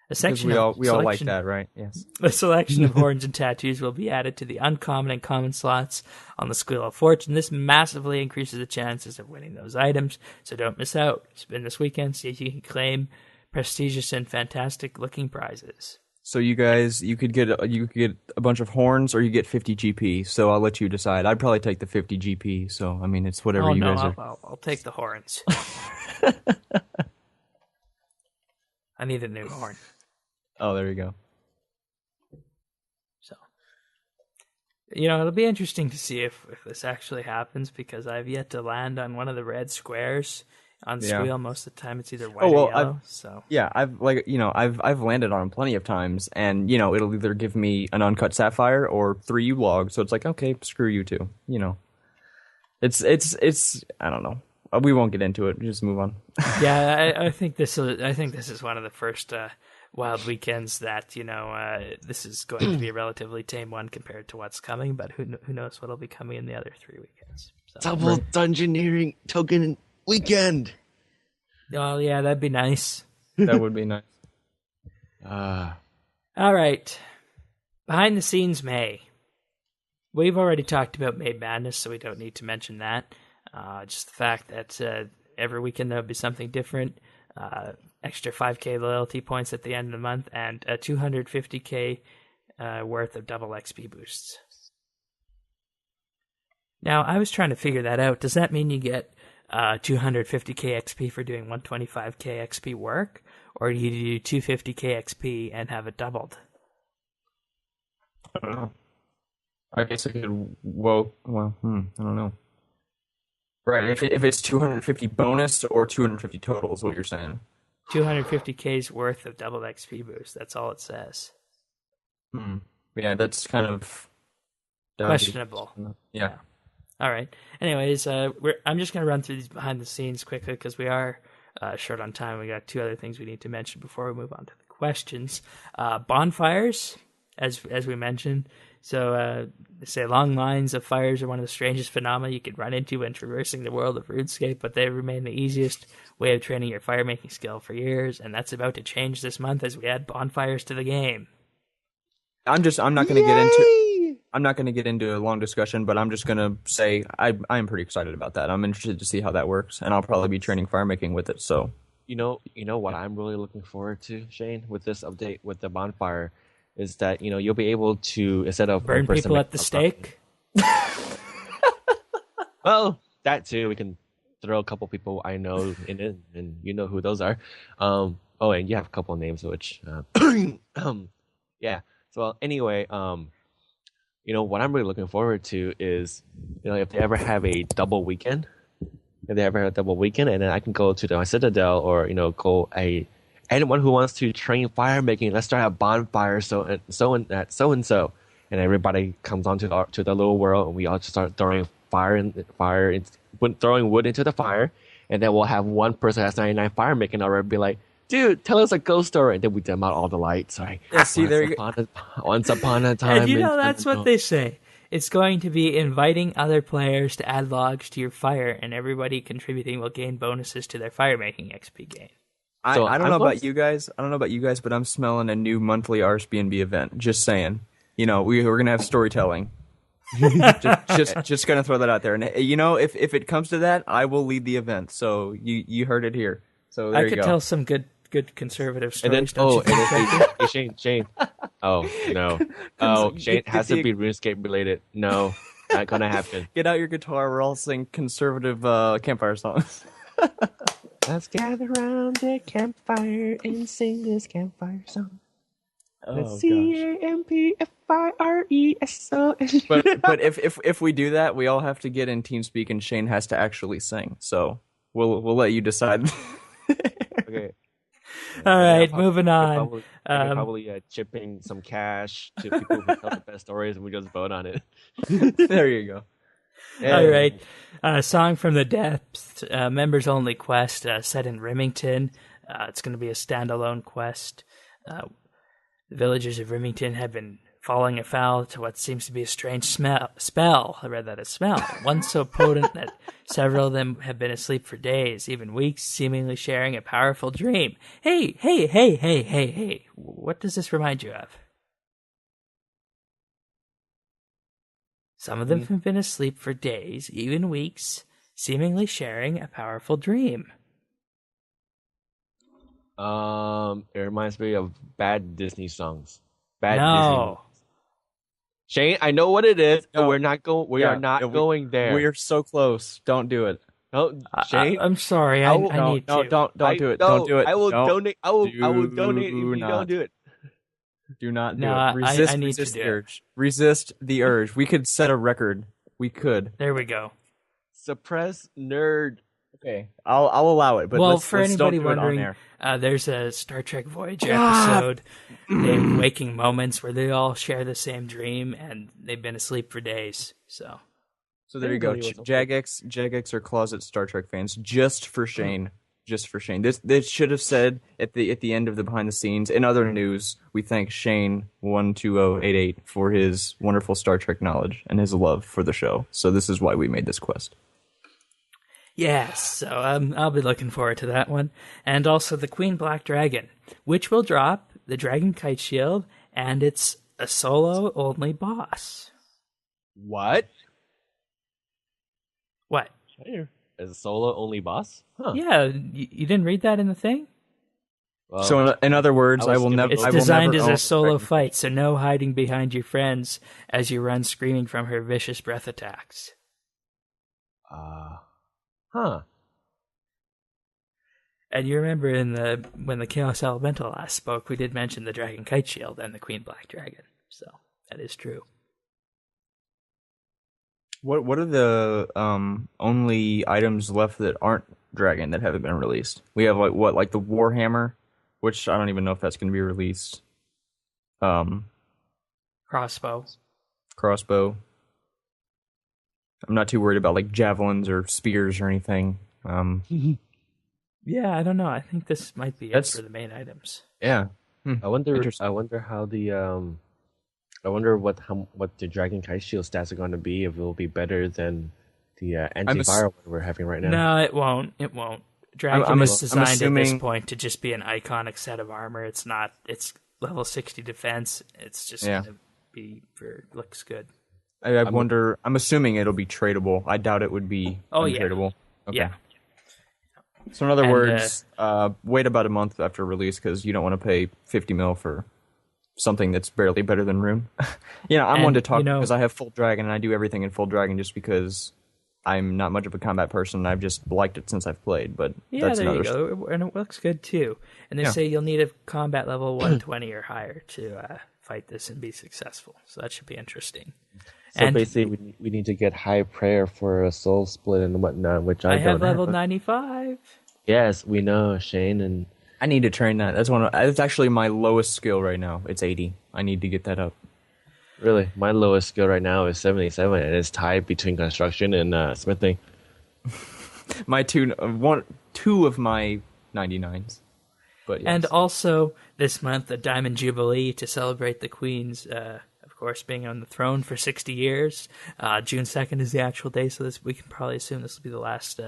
Because we all like that, right? Yes. A selection of horns and tattoos will be added to the uncommon and common slots on the Squeal of Fortune. This massively increases the chances of winning those items, so don't miss out. Spend this weekend, see if you can claim prestigious and fantastic-looking prizes. So you could get a bunch of horns, or you get 50 GP. So I'll let you decide. I'd probably take the 50 GP. So I mean, it's whatever guys are. I'll take the horns. I need a new horn. Oh, there you go. So, it'll be interesting to see if this actually happens, because I've yet to land on one of the red squares on Squeal. Most of the time it's either white or yellow. I've landed on them plenty of times, and it'll either give me an uncut sapphire or 3 U-log. So it's like, okay, screw you too. It's I don't know. We won't get into it. Just move on. Yeah, I think this is one of the first Wild Weekends that this is going to be a relatively tame one compared to what's coming. But who knows what'll be coming in the other 3 weekends? So. Double Dungeoneering token weekend. Oh yeah, that'd be nice. That would be nice. All right, behind the scenes May. We've already talked about May Madness, so we don't need to mention that. Just the fact that every weekend there'll be something different. Extra 5k loyalty points at the end of the month, and 250k worth of double XP boosts. Now, I was trying to figure that out. Does that mean you get 250k XP for doing 125k XP work, or do you do 250k XP and have it doubled? I don't know. I guess I could. I don't know. Right, if it's 250 bonus or 250 total is what you're saying. 250k's worth of double XP boost. That's all it says. Yeah, that's kind of questionable. Yeah. All right. Anyways, I'm just going to run through these behind the scenes quickly because we are short on time. We got 2 other things we need to mention before we move on to the questions. Bonfires, as we mentioned. So they say long lines of fires are one of the strangest phenomena you could run into when traversing the world of RuneScape, but they remain the easiest way of training your fire making skill for years, and that's about to change this month as we add bonfires to the game. I'm not going to get into a long discussion, but I'm just going to say I'm pretty excited about that. I'm interested to see how that works, and I'll probably be training fire making with it. So you know what I'm really looking forward to, Shane, with this update with the bonfire, is that you'll be able to, instead of burn people at the stake. Well, that too. We can throw a couple people I know in it, and you know who those are. And you have a couple of names, which yeah. So anyway, what I'm really looking forward to is, if they ever have a double weekend, and then I can go to my Citadel, or anyone who wants to train fire making, let's start a bonfire, so and everybody comes onto to the little world, and we all just start throwing throwing wood into the fire, and then we'll have one person that's 99 fire making already be like, dude, tell us a ghost story, and then we dim out all the lights. Right? Yeah, see, there you go. Once upon a time. And that's what they say. it's going to be inviting other players to add logs to your fire, and everybody contributing will gain bonuses to their fire making XP gain. I don't know about you guys. But I'm smelling a new monthly RSBNB event. Just saying. We're gonna have storytelling. just gonna throw that out there. And if it comes to that, I will lead the event. So you heard it here. So there I you go. could tell some good conservative stories. And then, Shane. Oh no. Oh, Shane has to be RuneScape related. No, not gonna happen. Get out your guitar. We're all sing conservative campfire songs. Let's gather around the campfire and sing this campfire song. Oh, CAMPFIRESON. But if we do that, we all have to get in TeamSpeak, and Shane has to actually sing. So we'll let you decide. Okay. All right, moving on. Probably chipping some cash to people who tell the best stories, and we just vote on it. There you go. Yeah. All right. Song from the Depths, members only quest set in Remington. It's going to be a standalone quest. The villagers of Remington have been falling afoul to what seems to be a strange spell. I read that as smell. One so potent that several of them have been asleep for days, even weeks, seemingly sharing a powerful dream. Hey. What does this remind you of? Some of them have been asleep for days, even weeks, seemingly sharing a powerful dream. It reminds me of bad Disney songs. No. Disney. Shane, I know what it is. No. We're not going. We are not going there. We are so close. Don't do it. No, Shane. I'm sorry. I need to. Don't do it. Don't do it. I will donate. I will donate if you not. don't do it. Do not do No, it. Resist, I need resist to do the it. urge. Resist the urge. We could set a record. We could. There we go. Suppress nerd. Okay, I'll allow it. But Well, let's, for let's anybody don't do it on wondering, air. there's a Star Trek Voyager episode named Waking Moments where they all share the same dream and they've been asleep for days. So there you go. Jagex are closet Star Trek fans. Just for Shane. Just for Shane. This should have said at the end of the behind the scenes. In other news, we thank Shane 12088 for his wonderful Star Trek knowledge and his love for the show. So this is why we made this quest. yes, so I'll be looking forward to that one. And also the Queen Black Dragon, which will drop the Dragon Kite Shield, and it's a solo-only boss. What? What? As a solo only boss? Huh. Yeah, you didn't read that in the thing? Well, So in other words, I will never. It's I will designed never as own a solo Dragon. fight, so no hiding behind your friends as you run screaming from her vicious breath attacks. Huh. And you remember when the Chaos Elemental last spoke, we did mention the Dragon Kite Shield and the Queen Black Dragon. So that is true. What are the only items left that aren't dragon that haven't been released? We have like the Warhammer, which I don't even know if that's going to be released. Crossbow. I'm not too worried about like javelins or spears or anything. Yeah, I don't know. I think this might be it for the main items. Yeah. I wonder how the I wonder what the Dragon Kite Shield stats are going to be. If it will be better than the antiviral one we're having right now. No, it won't. It won't. Dragon is designed at this point to just be an iconic set of armor. It's not. It's level 60 defense. It's just going to be looks good. I wonder. I'm assuming it'll be tradable. I doubt it would be untradeable. Yeah. Okay. Yeah. So in other words, wait about a month after release because you don't want to pay 50 mil for something that's barely better than Rune. I'm one to talk because I have full dragon and I do everything in full dragon just because I'm not much of a combat person and I've just liked it since I've played. But that's there another you go. And it looks good too. And they say you'll need a combat level 120 or higher to fight this and be successful. So that should be interesting. So basically, we need to get high prayer for a soul split and whatnot, which I don't have level 95. Yes, we know, Shane, and I need to train that. That's actually my lowest skill right now. It's 80. I need to get that up. Really, my lowest skill right now is 77, and it's tied between construction and smithing. My two of my 99s. But yes. And also this month, a Diamond Jubilee to celebrate the Queen's, of course, being on the throne for 60 years. June 2nd is the actual day, so we can probably assume this will be the last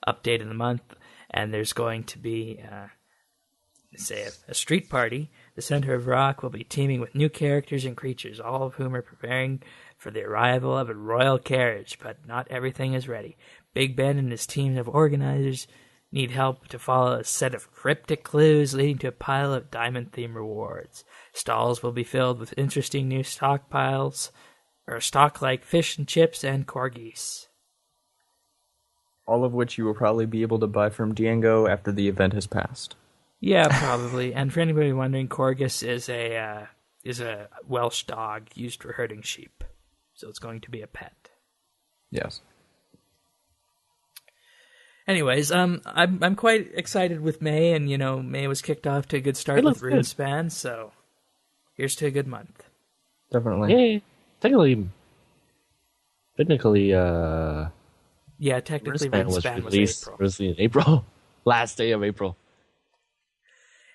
update in the month. And there's going to be, a street party. The center of rock will be teeming with new characters and creatures, all of whom are preparing for the arrival of a royal carriage, but not everything is ready. Big Ben and his team of organizers need help to follow a set of cryptic clues leading to a pile of diamond-themed rewards. Stalls will be filled with interesting new stockpiles, or stock like fish and chips and corgis. All of which you will probably be able to buy from Django after the event has passed. Yeah, probably. And for anybody wondering, corgis is a Welsh dog used for herding sheep. So it's going to be a pet. Yes. Anyways, I'm quite excited with May, and May was kicked off to a good start with Runespan, so here's to a good month. Definitely. Yay. Technically, yeah, technically Runespan was April. Released in April. Last day of April.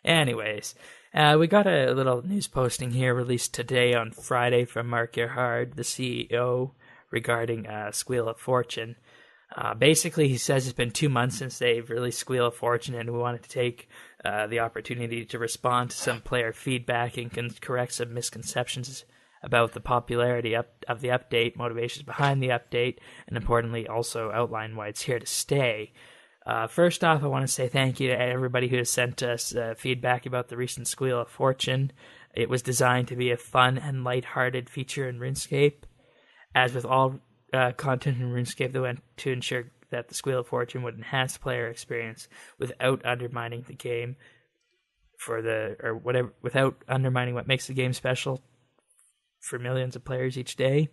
Anyways, we got a little news posting here released today on Friday from Mark Gerhard, the CEO, regarding Squeal of Fortune. Basically, he says it's been 2 months since they've released Squeal of Fortune, and we wanted to take the opportunity to respond to some player feedback and correct some misconceptions about the popularity of the update, motivations behind the update, and importantly, also outline why it's here to stay. First off, I want to say thank you to everybody who has sent us feedback about the recent Squeal of Fortune. It was designed to be a fun and lighthearted feature in RuneScape. As with all content in RuneScape, they went to ensure that the Squeal of Fortune would enhance the player experience without undermining the game without undermining what makes the game special for millions of players each day.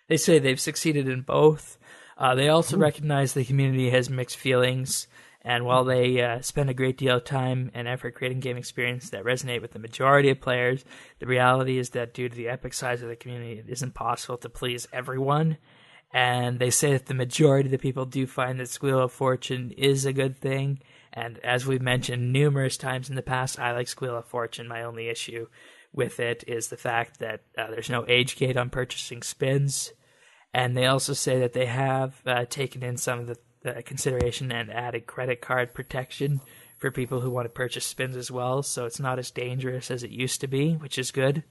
They say they've succeeded in both. They also recognize the community has mixed feelings, and while they spend a great deal of time and effort creating game experiences that resonate with the majority of players, the reality is that due to the epic size of the community, it isn't possible to please everyone. And they say that the majority of the people do find that Squeal of Fortune is a good thing, and as we've mentioned numerous times in the past, I like Squeal of Fortune. My only issue with it is the fact that there's no age gate on purchasing spins. And they also say that they have taken in some of the consideration and added credit card protection for people who want to purchase spins as well. So it's not as dangerous as it used to be, which is good.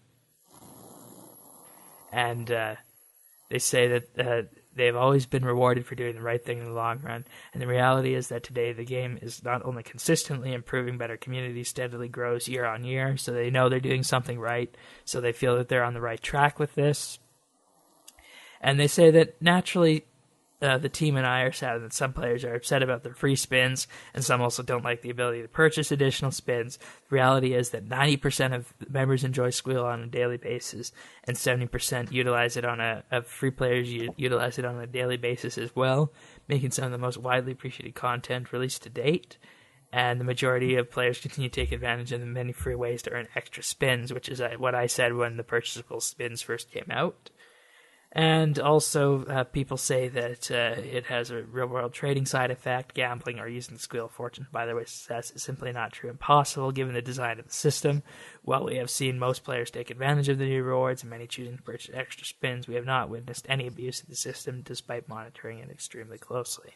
And they say that they've always been rewarded for doing the right thing in the long run. And the reality is that today the game is not only consistently improving, but our community steadily grows year on year. So they know they're doing something right. So they feel that they're on the right track with this. And they say that naturally the team and I are sad that some players are upset about their free spins, and some also don't like the ability to purchase additional spins. The reality is that 90% of members enjoy Squeal on a daily basis, and 70% utilize it of free players utilize it on a daily basis as well, making some of the most widely appreciated content released to date. And the majority of players continue to take advantage of the many free ways to earn extra spins, which is what I said when the purchasable spins first came out. And also, people say that it has a real-world trading side effect. Gambling or using the Squeal of Fortune, by the way, that's simply not true and possible given the design of the system. While we have seen most players take advantage of the new rewards and many choosing to purchase extra spins, we have not witnessed any abuse of the system despite monitoring it extremely closely.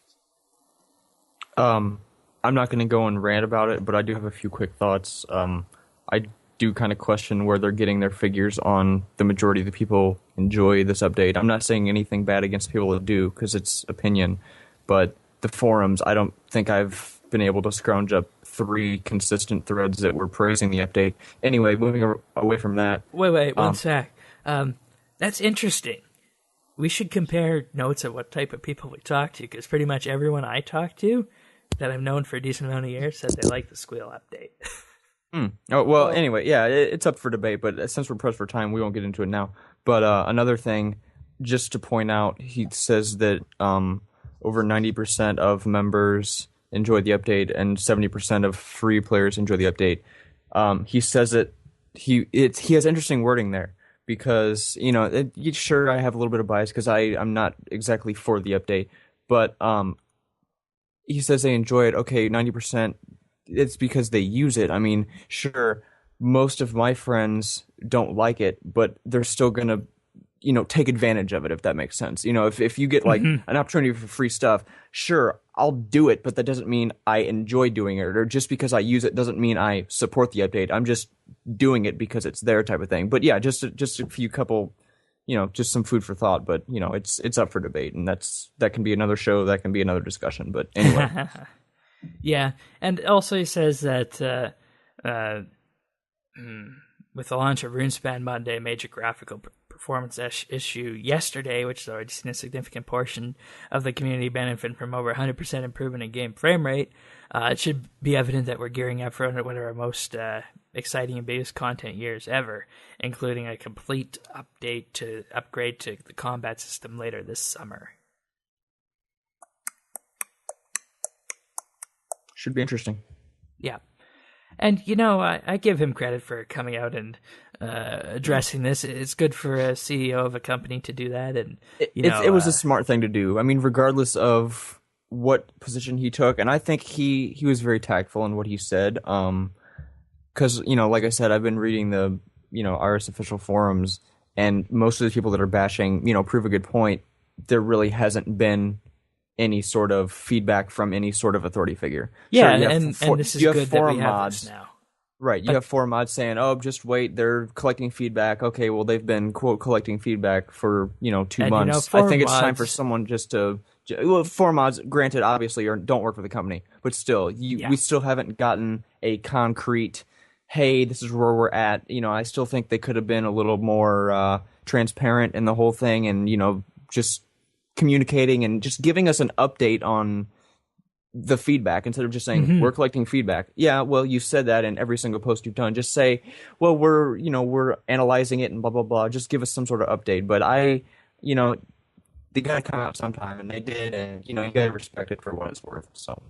I'm not going to go and rant about it, but I do have a few quick thoughts. I do kind of question where they're getting their figures on the majority of the people enjoy this update. I'm not saying anything bad against people that do, because it's opinion, but the forums, I don't think I've been able to scrounge up 3 consistent threads that were praising the update. Anyway, moving away from that. Wait, one sec. That's interesting. We should compare notes of what type of people we talk to, because pretty much everyone I talk to that I've known for a decent amount of years said they like the Squeal update. Oh, well, anyway, yeah, it's up for debate, but since we're pressed for time, we won't get into it now. But another thing, just to point out, he says that over 90% of members enjoy the update and 70% of free players enjoy the update. He says that he has interesting wording there because, sure, I have a little bit of bias because I'm not exactly for the update, but he says they enjoy it. Okay, 90%. It's because they use it. I mean, sure, most of my friends don't like it, but they're still gonna, take advantage of it, if that makes sense. If you get like an opportunity for free stuff, sure, I'll do it, but that doesn't mean I enjoy doing it, or just because I use it doesn't mean I support the update. I'm just doing it because it's there, type of thing. But yeah, just a few couple, just some food for thought. But it's up for debate, and that can be another show, that can be another discussion. But anyway. Yeah, and also he says that with the launch of Runespan Monday, a major graphical performance issue yesterday, which has already seen a significant portion of the community benefit from over 100% improvement in game frame rate, it should be evident that we're gearing up for one of our most exciting and biggest content years ever, including a complete upgrade to the combat system later this summer. Should be interesting. Yeah. And, I give him credit for coming out and addressing this. It's good for a CEO of a company to do that. And it was a smart thing to do. I mean, regardless of what position he took, and I think he was very tactful in what he said. Because, like I said, I've been reading the, RS official forums, and most of the people that are bashing, prove a good point. There really hasn't been any sort of feedback from any sort of authority figure. Yeah, sure, and this is good that we have this now. Right, you have forum mods saying, "Oh, just wait, they're collecting feedback." Okay, well, they've been quote collecting feedback for 2 months. I think it's time for someone just to. Well, forum mods, granted, obviously, don't work for the company, but still, we still haven't gotten a concrete. Hey, this is where we're at. I still think they could have been a little more transparent in the whole thing, and just communicating and just giving us an update on the feedback instead of just saying we're collecting feedback. Yeah, well, you said that in every single post you've done. Just say, well, we're analyzing it and blah blah blah. Just give us some sort of update. But they gotta come out sometime, and they did, and you gotta respect it for what it's worth. So,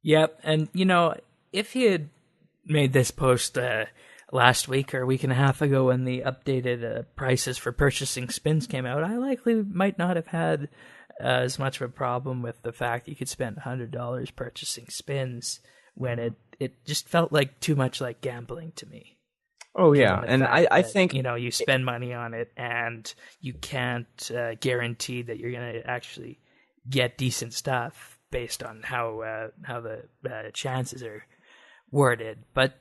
yep, and if he had made this post last week or a week and a half ago when the updated prices for purchasing spins came out, I likely might not have had as much of a problem with the fact you could spend $100 purchasing spins when it just felt like too much like gambling to me. Oh yeah, and I think you spend money on it and you can't guarantee that you're going to actually get decent stuff based on how the chances are worded. But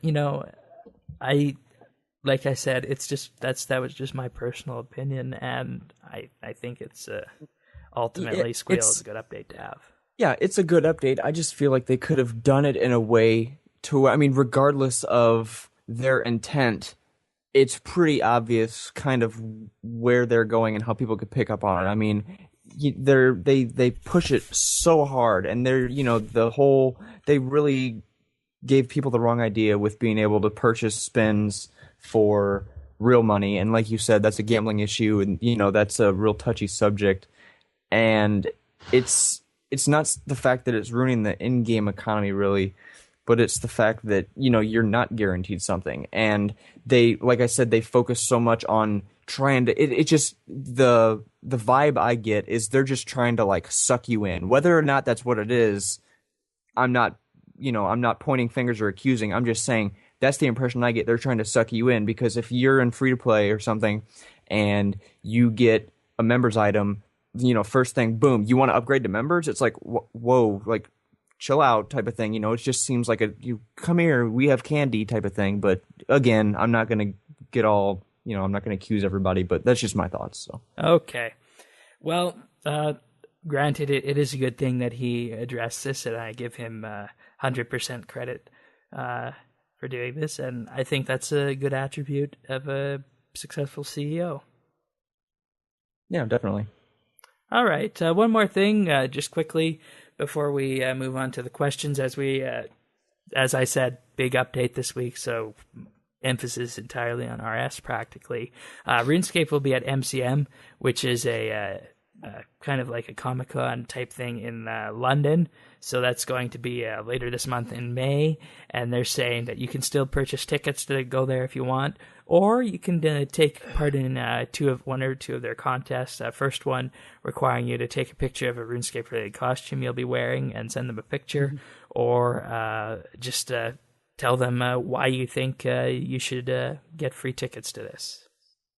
like I said, it's just that was just my personal opinion, and I think it's ultimately Squeal is a good update to have. Yeah, it's a good update. I just feel like they could have done it in a way to, regardless of their intent, it's pretty obvious kind of where they're going and how people could pick up on it. I mean, they push it so hard, and they really gave people the wrong idea with being able to purchase spins for real money. And like you said, that's a gambling issue, and that's a real touchy subject. And it's not the fact that it's ruining the in-game economy really, but it's the fact that you're not guaranteed something. And they, like I said, they focus so much on trying to. It just the vibe I get is they're just trying to like suck you in. Whether or not that's what it is, I'm not pointing fingers or accusing. I'm just saying that's the impression I get. They're trying to suck you in, because if you're in free to play or something and you get a members item, first thing, boom, you want to upgrade to members? It's like, whoa, like chill out type of thing. It just seems like you come here, we have candy type of thing. But again, I'm not going to get all, I'm not going to accuse everybody, but that's just my thoughts. So. Okay. Well, granted, it is a good thing that he addressed this, and I give him 100% credit for doing this, and I think that's a good attribute of a successful CEO. Yeah, definitely. All right, one more thing, just quickly before we move on to the questions. As I said, big update this week, so emphasis entirely on RS practically. RuneScape will be at MCM, which is a kind of like a Comic-Con type thing in London. So that's going to be later this month in May. And they're saying that you can still purchase tickets to go there if you want, or you can take part in one or two of their contests. First one requiring you to take a picture of a RuneScape related costume you'll be wearing and send them a picture, or just tell them why you think you should get free tickets to this.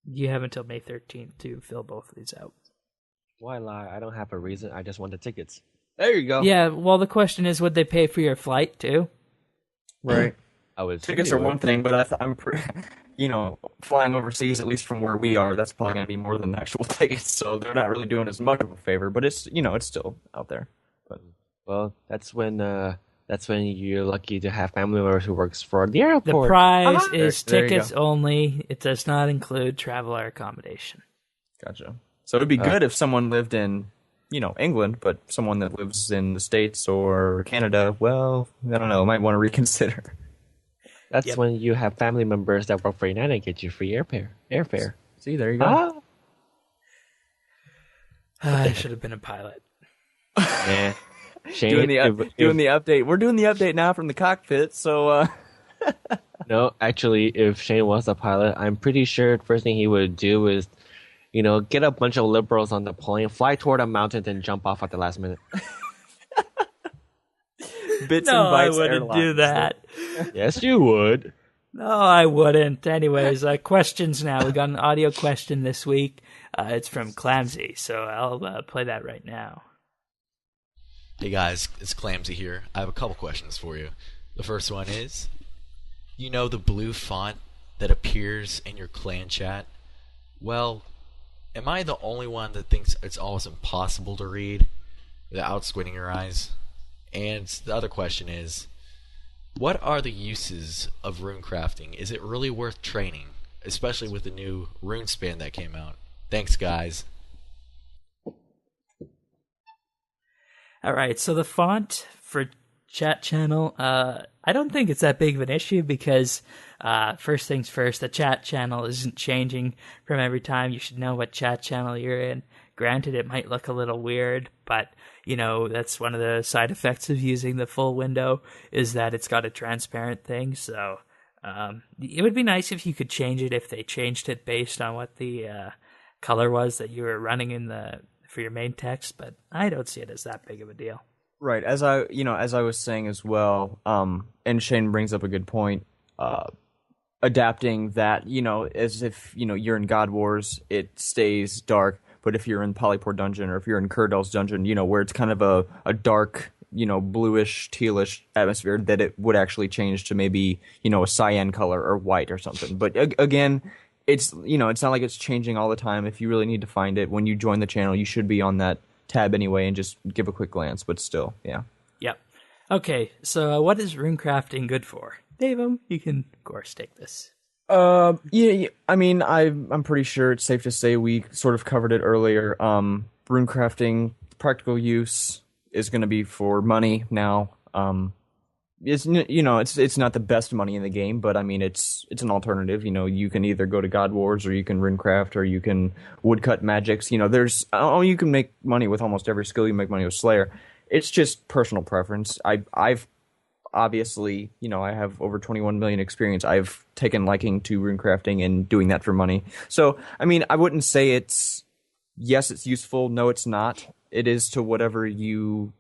You have until May 13th to fill both of these out. Why lie? I don't have a reason. I just want the tickets. There you go. Yeah, well, the question is, would they pay for your flight, too? Right. Tickets are one thing, but I'm flying overseas, at least from where we are, that's probably going to be more than the actual tickets, so they're not really doing as much of a favor, but it's still out there. But Well, that's when you're lucky to have family members who works for the airport. The prize is There you tickets go. only. It does not include travel or accommodation. Gotcha. So it'd be good if someone lived in, England, but someone that lives in the States or Canada, well, I don't know, might want to reconsider. That's when you have family members that work for United and get you free airfare. See, there you go. I should have been a pilot. Yeah. Shane, Doing the update. We're doing the update now from the cockpit, so No, actually, if Shane was a pilot, I'm pretty sure the first thing he would do is, get a bunch of liberals on the plane, fly toward a mountain, then jump off at the last minute. Bits No, and I bytes wouldn't do Airlines. that. Yes, you would. No, I wouldn't. Anyways, questions now. We got an audio question this week. It's from Clamsy, so I'll play that right now. Hey guys, it's Clamsy here. I have a couple questions for you. The first one is, the blue font that appears in your clan chat? Well, am I the only one that thinks it's almost impossible to read without squinting your eyes? And the other question is, what are the uses of runecrafting? Is it really worth training, especially with the new Runespan that came out? Thanks, guys. All right, so the font for chat channel, I don't think it's that big of an issue because first things first, the chat channel isn't changing from every time. You should know what chat channel you're in. Granted, it might look a little weird, but that's one of the side effects of using the full window is that it's got a transparent thing. So it would be nice if you could change it if they changed it based on what the color was that you were running for your main text, but I don't see it as that big of a deal. Right, as I was saying as well, and Shane brings up a good point. Adapting that, as if you're in God Wars, it stays dark. But if you're in Polypore Dungeon or if you're in Kurdel's Dungeon, where it's kind of a dark, bluish, tealish atmosphere, that it would actually change to maybe a cyan color or white or something. But again, it's it's not like it's changing all the time. If you really need to find it when you join the channel, you should be on that tab anyway and just give a quick glance. But still, yeah. Yep. Okay, so what is runecrafting good for? Davo, you can of course take this. Yeah. I mean, I'm pretty sure it's safe to say we sort of covered it earlier. Runecrafting practical use is going to be for money now. It's not the best money in the game, but I mean it's an alternative. You can either go to God Wars or you can runecraft or you can woodcut magics. You can make money with almost every skill. You make money with Slayer. It's just personal preference. I've obviously, I have over 21 million experience. I've taken liking to runecrafting and doing that for money. So, I mean, I wouldn't say it's useful. No, it's not. It is to whatever your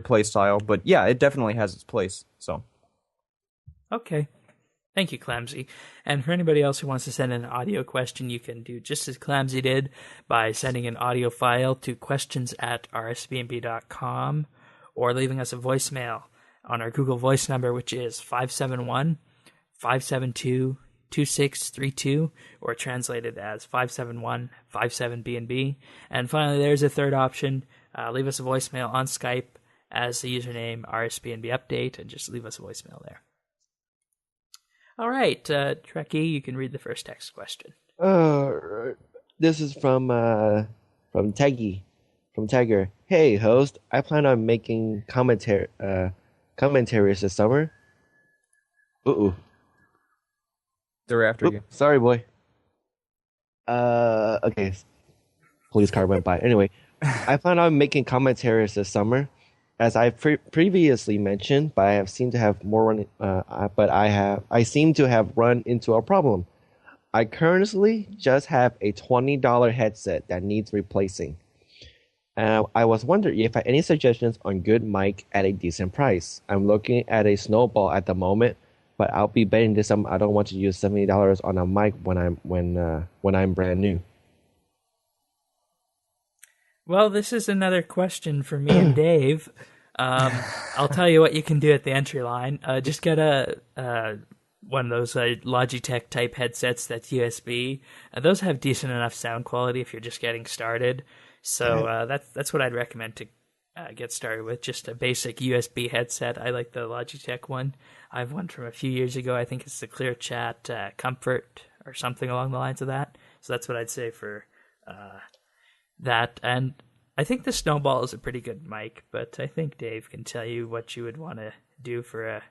play style. But yeah, it definitely has its place. So. Okay. Thank you, Clamsy. And for anybody else who wants to send an audio question, you can do just as Clamsy did by sending an audio file to questions@rsbnb.com or leaving us a voicemail on our Google Voice number, which is 571-572-2632, or translated as 571-57BNB. And finally, there's a third option. Leave us a voicemail on Skype as the username RSBANDBUpdate, and just leave us a voicemail there. All right, Trekkie, you can read the first text question. This is from Trekkie, from Tiger. Hey, host, I plan on making commentaries this summer. They're after you. Sorry, boy. Okay. Police car went by. Anyway, I plan on making commentaries this summer. As I previously mentioned, but I seem to have run into a problem. I currently just have a $20 headset that needs replacing. I was wondering if I had any suggestions on good mic at a decent price. I'm looking at a snowball at the moment, but I'll be betting this I don't want to use $70 on a mic when I'm brand new. Well, this is another question for me and Dave. I'll tell you what you can do at the entry line. Just get one of those Logitech type headsets that's USB. Those have decent enough sound quality if you're just getting started. So that's what I'd recommend to get started with. Just a basic USB headset. I like the Logitech one. I have one from a few years ago. I think it's the Clear Chat Comfort or something along the lines of that. So that's what I'd say for that. And I think the Snowball is a pretty good mic, but I think Dave can tell you what you would want to do for a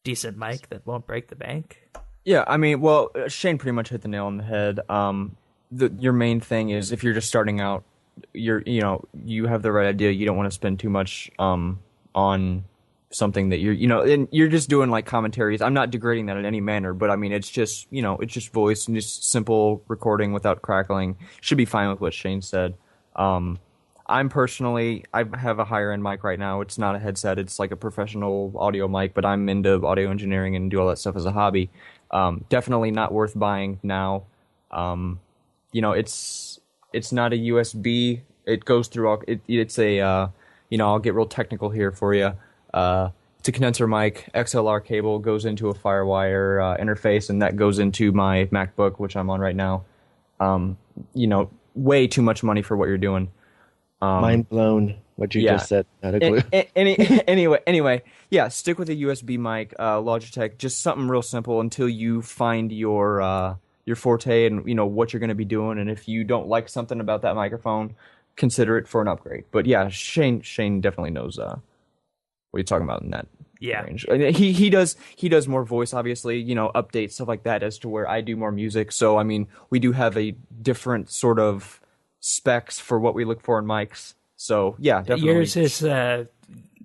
decent mic that won't break the bank. Yeah, I mean, well, Shane pretty much hit the nail on the head. Your main thing is if you're just starting out, you have the right idea. You don't want to spend too much on something that and you're just doing like commentaries. I'm not degrading that in any manner, but I mean, it's just voice and just simple recording without crackling. Should be fine with what Shane said. I have a higher end mic right now. It's not a headset. It's like a professional audio mic, but I'm into audio engineering and do all that stuff as a hobby. Definitely not worth buying now. It's not a USB. It goes through all. It's a I'll get real technical here for you. It's a condenser mic. XLR cable goes into a FireWire interface, and that goes into my MacBook, which I'm on right now. Way too much money for what you're doing. Mind blown. What you just said. Not a clue. Anyway, yeah. Stick with a USB mic, Logitech. Just something real simple until you find your forte and what you're going to be doing. And if you don't like something about that microphone, consider it for an upgrade. But yeah, Shane definitely knows what you're talking about in that range. He does more voice, obviously. Updates, stuff like that. As to where I do more music. So I mean, we do have a different sort of specs for what we look for in mics. So yeah, definitely. Yours is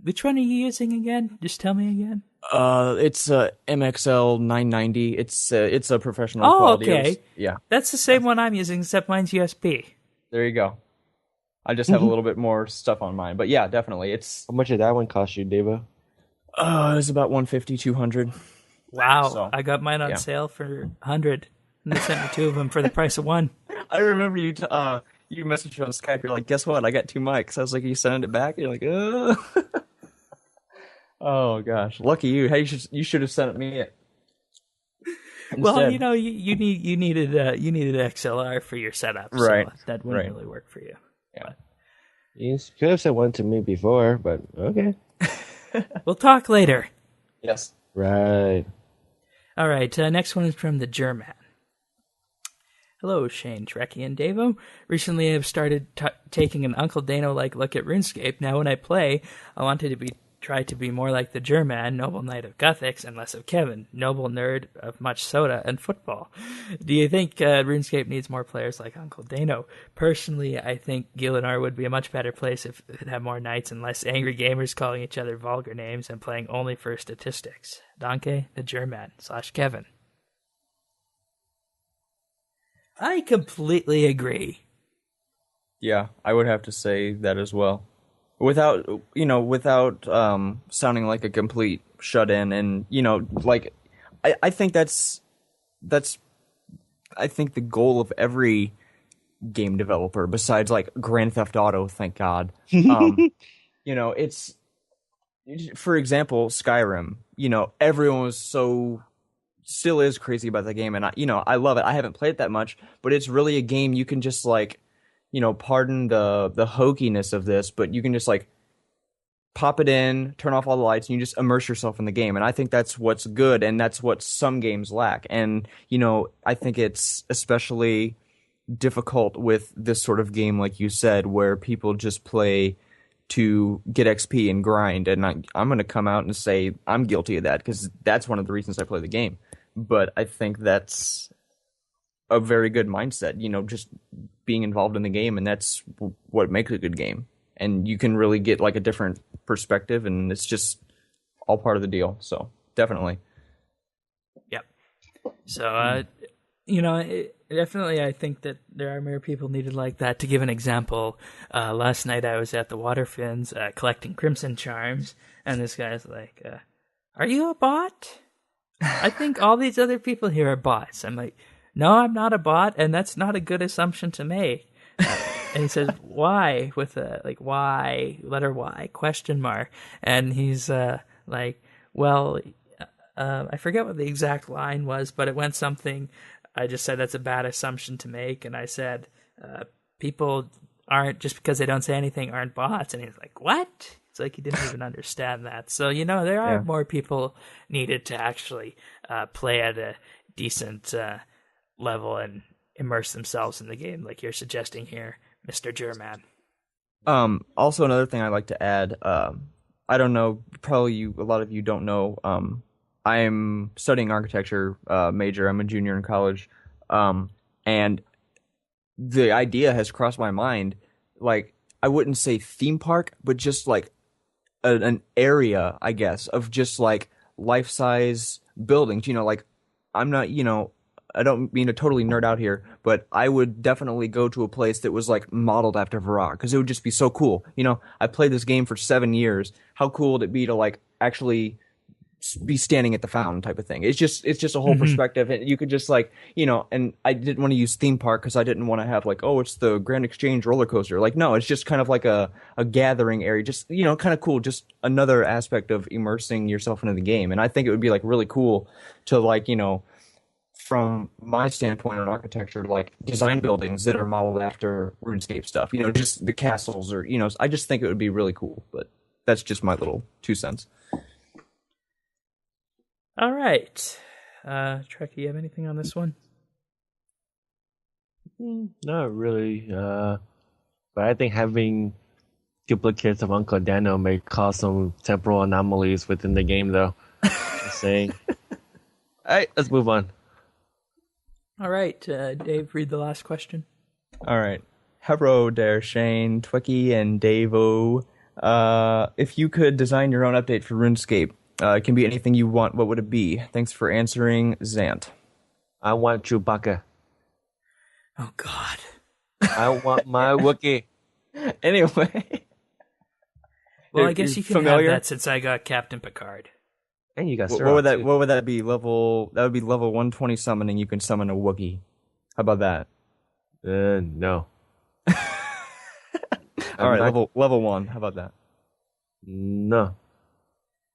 which one are you using again? Just tell me again. It's a MXL 990. It's a professional quality. Okay. Yeah. That's the same one I'm using, except mine's USB. There you go. I just have a little bit more stuff on mine, but yeah, definitely. How much did that one cost you, Davo? It was about $150, $200. Wow. So, I got mine on sale for $100, and they sent me two of them for the price of one. I remember you messaged me on Skype. You're like, guess what? I got two mics. I was like, you sending it back? You're like, oh gosh, lucky you. Hey, you should have sent me it. Instead. Well, you needed XLR for your setup, right? So that wouldn't really work for you. Yeah, but. You could have said one to me before, but okay. We'll talk later. Yes. Right. All right. Next one is from the German. Hello, Shane, Trekkie, and Davo. Recently, I've started taking an Uncle Dano-like look at RuneScape. Now, when I play, I wanted to try to be more like the German, noble knight of Gothics, and less of Kevin, noble nerd of much soda and football. Do you think RuneScape needs more players like Uncle Dano? Personally, I think Gilinar would be a much better place if it had more knights and less angry gamers calling each other vulgar names and playing only for statistics. Danke, the German / Kevin. I completely agree. Yeah, I would have to say that as well. Without sounding like a complete shut-in, and I think that's I think the goal of every game developer, besides like Grand Theft Auto, thank God. It's, for example, Skyrim. Everyone was still is crazy about the game, and I love it. I haven't played it that much, but it's really a game you can just pardon the hokiness of this, but you can just pop it in, turn off all the lights, and you just immerse yourself in the game. And I think that's what's good, and that's what some games lack. And I think it's especially difficult with this sort of game, like you said, where people just play to get XP and grind. And I'm going to come out and say I'm guilty of that, because that's one of the reasons I play the game. But I think that's a very good mindset, just being involved in the game, and that's what makes a good game. And you can really get a different perspective, and it's just all part of the deal. So definitely. Yep. So, Definitely, I think that there are more people needed like that. To give an example, last night I was at the Waterfins collecting Crimson Charms, and this guy's like, are you a bot? I think all these other people here are bots. I'm like, no, I'm not a bot, and that's not a good assumption to make. And he says, why? With a, like, why, letter Y, question mark. And he's like, well, I forget what the exact line was, but it went something. I just said that's a bad assumption to make, and I said people aren't, just because they don't say anything, aren't bots. And he's like, what? It's like he didn't even understand that. So, there are more people needed to actually play at a decent level and immerse themselves in the game, like you're suggesting here, Mr. German. Also, another thing I'd like to add, I don't know, probably a lot of you don't know, I'm studying architecture major. I'm a junior in college. And the idea has crossed my mind, like, I wouldn't say theme park, but just like an area, I guess, of just like life-size buildings. Like, I'm not, I don't mean to totally nerd out here, but I would definitely go to a place that was like modeled after Varrock, because it would just be so cool. I played this game for 7 years. How cool would it be to like actually be standing at the fountain type of thing? It's just a whole perspective, and you could just like, and I didn't want to use theme park because I didn't want to have like, oh, it's the Grand Exchange roller coaster. Like, no, it's just kind of like a gathering area, just, kind of cool, just another aspect of immersing yourself into the game. And I think it would be like really cool to like, from my standpoint on architecture, like design buildings that are modeled after RuneScape stuff, just the castles, or, I just think it would be really cool. But that's just my little 2 cents. All right. Trekkie, you have anything on this one? Not really. But I think having duplicates of Uncle Dano may cause some temporal anomalies within the game, though. Just saying. All right, let's move on. All right, Dave, read the last question. All right. Hello there, Shane, Trekkie, and Davo. If you could design your own update for RuneScape, it can be anything you want, what would it be? Thanks for answering, Zant. I want Chewbacca. Oh, God. I want my Wookiee. Anyway. Well, I guess you can have that since I got Captain Picard. And you got what would that be? That would be level 120 summoning. You can summon a Wookiee. How about that? No. All right, level 1. How about that? No.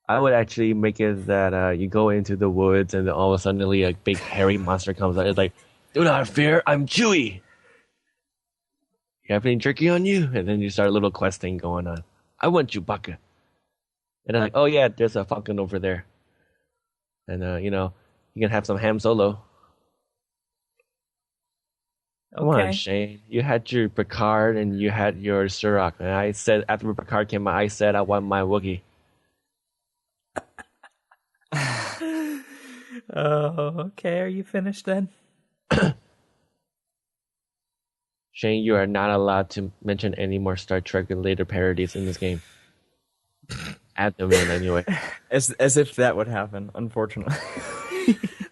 I would actually make it that you go into the woods and then all of a sudden a big hairy monster comes out. It's like, do not fear, I'm Chewie. You have any jerky on you? And then you start a little quest thing going on. I want Chewbacca. And I'm like, oh yeah, there's a Falcon over there. And, you can have some ham solo. Come on, Shane. You had your Picard and you had your Surak. And I said, after Picard came out, I said I want my Wookiee. Oh, okay. Are you finished then? Shane, you are not allowed to mention any more Star Trek related parodies in this game. Add them in anyway. As if that would happen, unfortunately.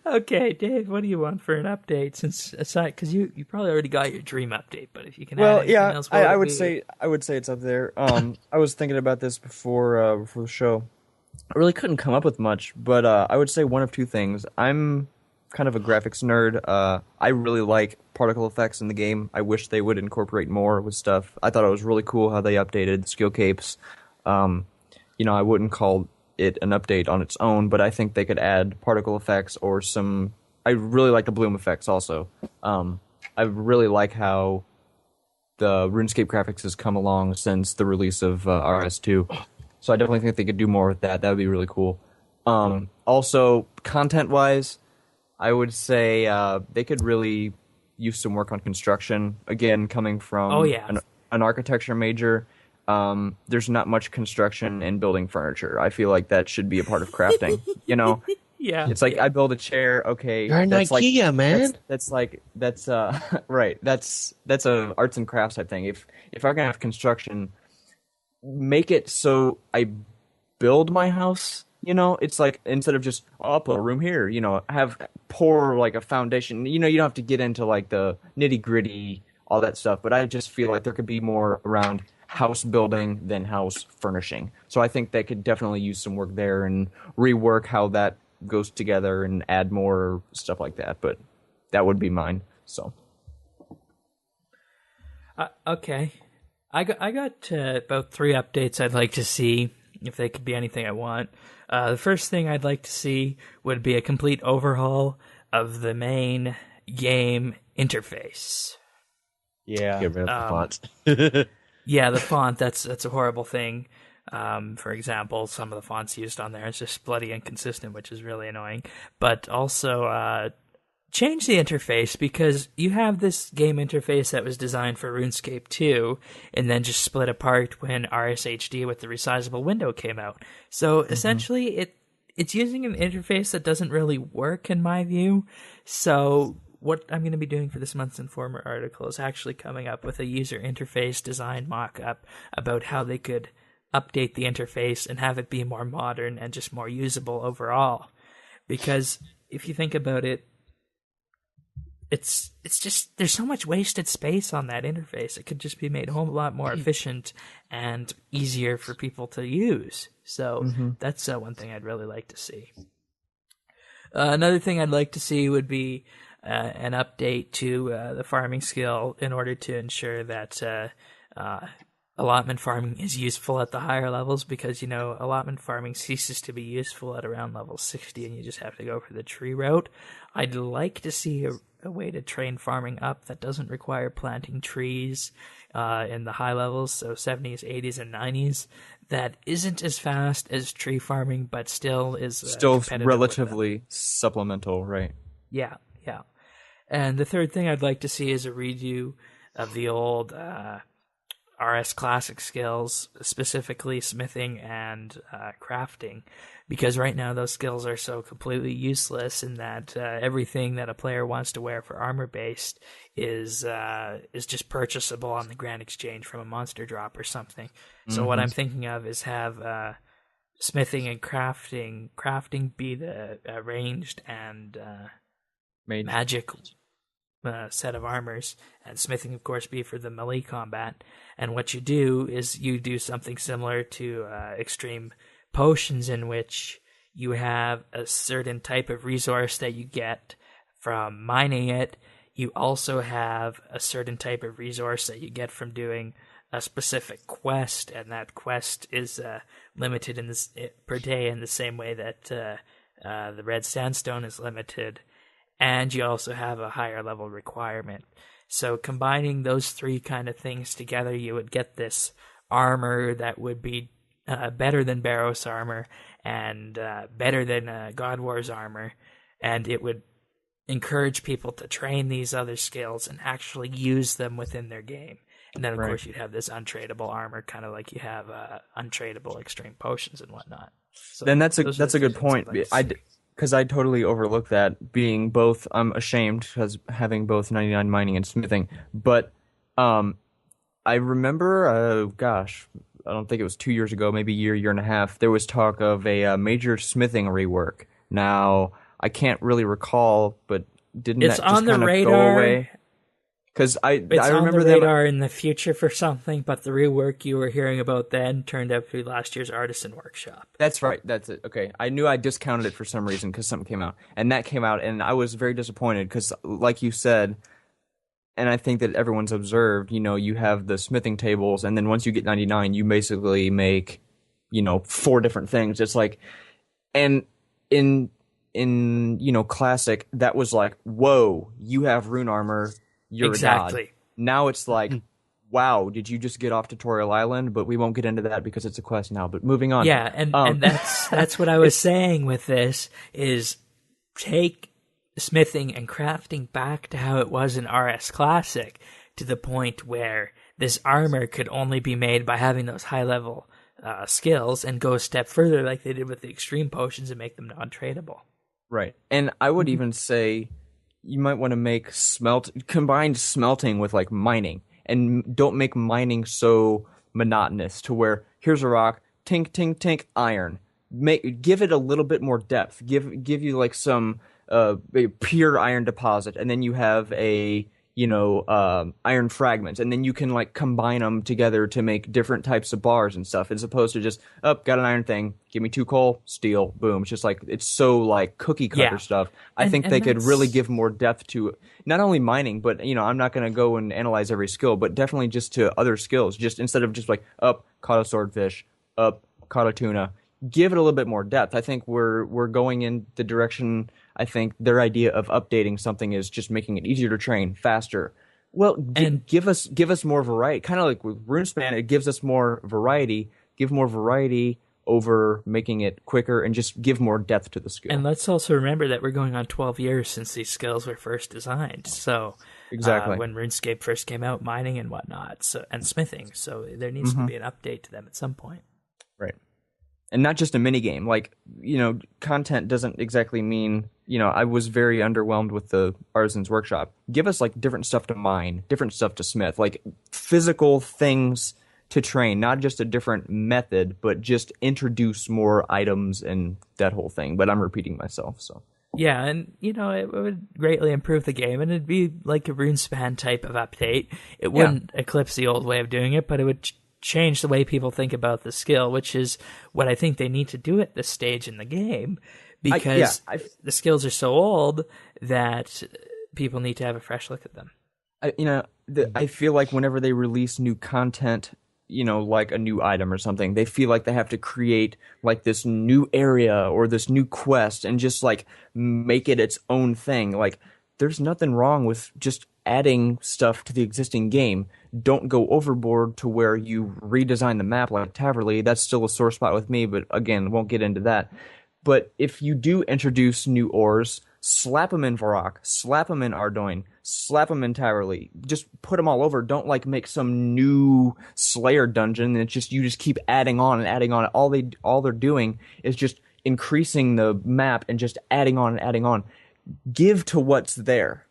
Okay, Dave, what do you want for an update? Since aside, because you probably already got your dream update, but if you can add anything else, I would say it's up there. I was thinking about this before the show. I really couldn't come up with much, but I would say one of two things. I'm kind of a graphics nerd. I really like particle effects in the game. I wish they would incorporate more with stuff. I thought it was really cool how they updated the skill capes. I wouldn't call it an update on its own, but I think they could add particle effects or some... I really like the bloom effects also. I really like how the RuneScape graphics has come along since the release of RS2. So I definitely think they could do more with that. That would be really cool. Also, content-wise, I would say they could really use some work on construction. Again, coming from an architecture major, there's not much construction in building furniture. I feel like that should be a part of crafting. Yeah. It's like I build a chair. Okay, you're an IKEA, man. That's right. That's a arts and crafts type thing. If I'm gonna have construction, make it so I build my house You know, it's like instead of just I'll put a room here, you know, pour like a foundation. You know, you don't have to get into like the nitty gritty, all that stuff. But I just feel like there could be more around house building than house furnishing. So I think they could definitely use some work there and rework how that goes together and add more stuff like that. But that would be mine. So okay, I got about 3 updates I'd like to see if they could be anything I want. The first thing I'd like to see would be a complete overhaul of the main game interface. yeah, Get rid of the font. Yeah, the font, that's a horrible thing. For example, some of the fonts used on there is just bloody inconsistent, which is really annoying. But also, change the interface, because you have this game interface that was designed for RuneScape 2 and then just split apart when RSHD with the resizable window came out. So essentially, it's using an interface that doesn't really work in my view. So what I'm going to be doing for this month's Informer article is actually coming up with a user interface design mock-up about how they could update the interface and have it be more modern and just more usable overall. Because if you think about it, it's just, there's so much wasted space on that interface. It could just be made a whole lot more efficient and easier for people to use. So that's one thing I'd really like to see. Another thing I'd like to see would be an update to the farming skill in order to ensure that allotment farming is useful at the higher levels, because, you know, allotment farming ceases to be useful at around level 60 and you just have to go for the tree route. I'd like to see a way to train farming up that doesn't require planting trees in the high levels, so 70s, 80s, and 90s, that isn't as fast as tree farming, but still is still relatively supplemental, right? Yeah. And the third thing I'd like to see is a redo of the old RS Classic skills, specifically smithing and crafting, because right now those skills are so completely useless in that everything that a player wants to wear for armor-based is just purchasable on the Grand Exchange from a monster drop or something. So what I'm thinking of is have smithing and crafting be the ranged and magic set of armors, and smithing, of course, be for the melee combat. And what you do is you do something similar to extreme potions, in which you have a certain type of resource that you get from mining it. You also have a certain type of resource that you get from doing a specific quest, and that quest is limited in this per day in the same way that the red sandstone is limited. And you also have a higher level requirement. So combining those 3 kind of things together, you would get this armor that would be better than Barrows armor and better than God War's armor. And it would encourage people to train these other skills and actually use them within their game. And then, of course, you'd have this untradeable armor, kind of like you have untradeable extreme potions and whatnot. So then that's a good point. Because I totally overlooked that, being both, I'm ashamed because having both 99 mining and smithing. But I remember, I don't think it was 2 years ago, maybe a year and a half, there was talk of a major smithing rework. Now, I can't really recall, but didn't it's that just on the kind of radar. go away? Because I remember on the them radar in the future for something, but the rework you were hearing about then turned out to be last year's Artisan Workshop. That's right. That's it. Okay. I knew I discounted it for some reason because something came out. And that came out, and I was very disappointed because, like you said, and I think that everyone's observed, you know, you have the smithing tables, and then once you get 99, you basically make, 4 different things. It's like, and in Classic, that was like, whoa, you have rune armor, you're exactly. a god. Now it's like, wow, did you just get off Tutorial Island? But we won't get into that because it's a quest now. But moving on. Yeah, and that's what I was saying with this, is take smithing and crafting back to how it was in RS Classic, to the point where this armor could only be made by having those high-level skills, and go a step further like they did with the extreme potions and make them non-tradable. Right. And I would even say you might want to make combined smelting with like mining, and don't make mining so monotonous to where here's a rock, tink, tink, tink, iron. give it a little bit more depth. Give you like some a pure iron deposit, and then you have a iron fragments, and then you can like combine them together to make different types of bars and stuff, as opposed to just got an iron thing, give me 2 coal, steel, boom. It's just like it's so like cookie cutter stuff. I think they could really give more depth to not only mining, but I'm not going to go and analyze every skill, but definitely just to other skills. Just instead of just like caught a swordfish, caught a tuna, give it a little bit more depth. I think we're going in the direction. I think their idea of updating something is just making it easier to train, faster. Well, give us more variety. Kind of like with Runespan, it gives us more variety. Give more variety over making it quicker, and just give more depth to the skill. And let's also remember that we're going on 12 years since these skills were first designed. So exactly when RuneScape first came out, mining and whatnot, and smithing. So there needs to be an update to them at some point. Right. And not just a mini game. Like, content doesn't exactly mean, I was very underwhelmed with the Artisan's Workshop. Give us like different stuff to mine, different stuff to smith, like physical things to train, not just a different method, but just introduce more items and that whole thing. But I'm repeating myself, so. Yeah, and it would greatly improve the game, and it'd be like a Runespan type of update. It wouldn't eclipse the old way of doing it, but it would change the way people think about the skill, which is what I think they need to do at this stage in the game, because the skills are so old that people need to have a fresh look at them. I feel like whenever they release new content, like a new item or something, they feel like they have to create like this new area or this new quest and just like make it its own thing. Like, there's nothing wrong with just adding stuff to the existing game. Don't go overboard to where you redesign the map like Taverley. That's still a sore spot with me, but again, won't get into that. But if you do introduce new ores, slap them in Varrock, slap them in Ardoin, slap them in Taverley. Just put them all over. Don't like make some new Slayer dungeon. It's just you just keep adding on and adding on. All they're doing is just increasing the map and just adding on and adding on. Give to what's there.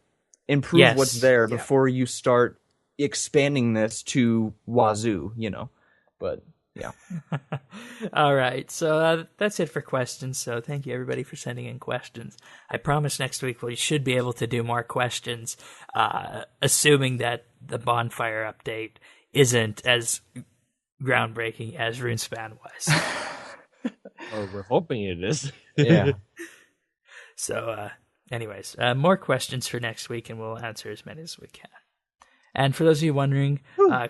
Improve what's there before you start expanding this to wazoo, But yeah. All right. So that's it for questions. So thank you, everybody, for sending in questions. I promise next week we should be able to do more questions, assuming that the bonfire update isn't as groundbreaking as Runespan was. Or we're hoping it is. Yeah. So, anyways, more questions for next week, and we'll answer as many as we can. And for those of you wondering,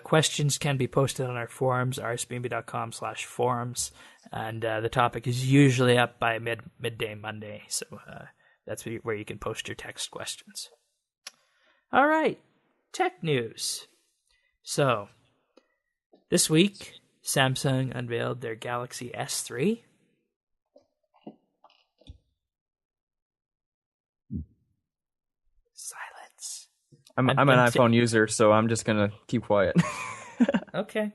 questions can be posted on our forums, rsbnb.com/forums, and the topic is usually up by midday Monday, so that's where you can post your text questions. All right, tech news. So, this week, Samsung unveiled their Galaxy S3. Silence. I'm an iPhone user, so I'm just gonna keep quiet. Okay.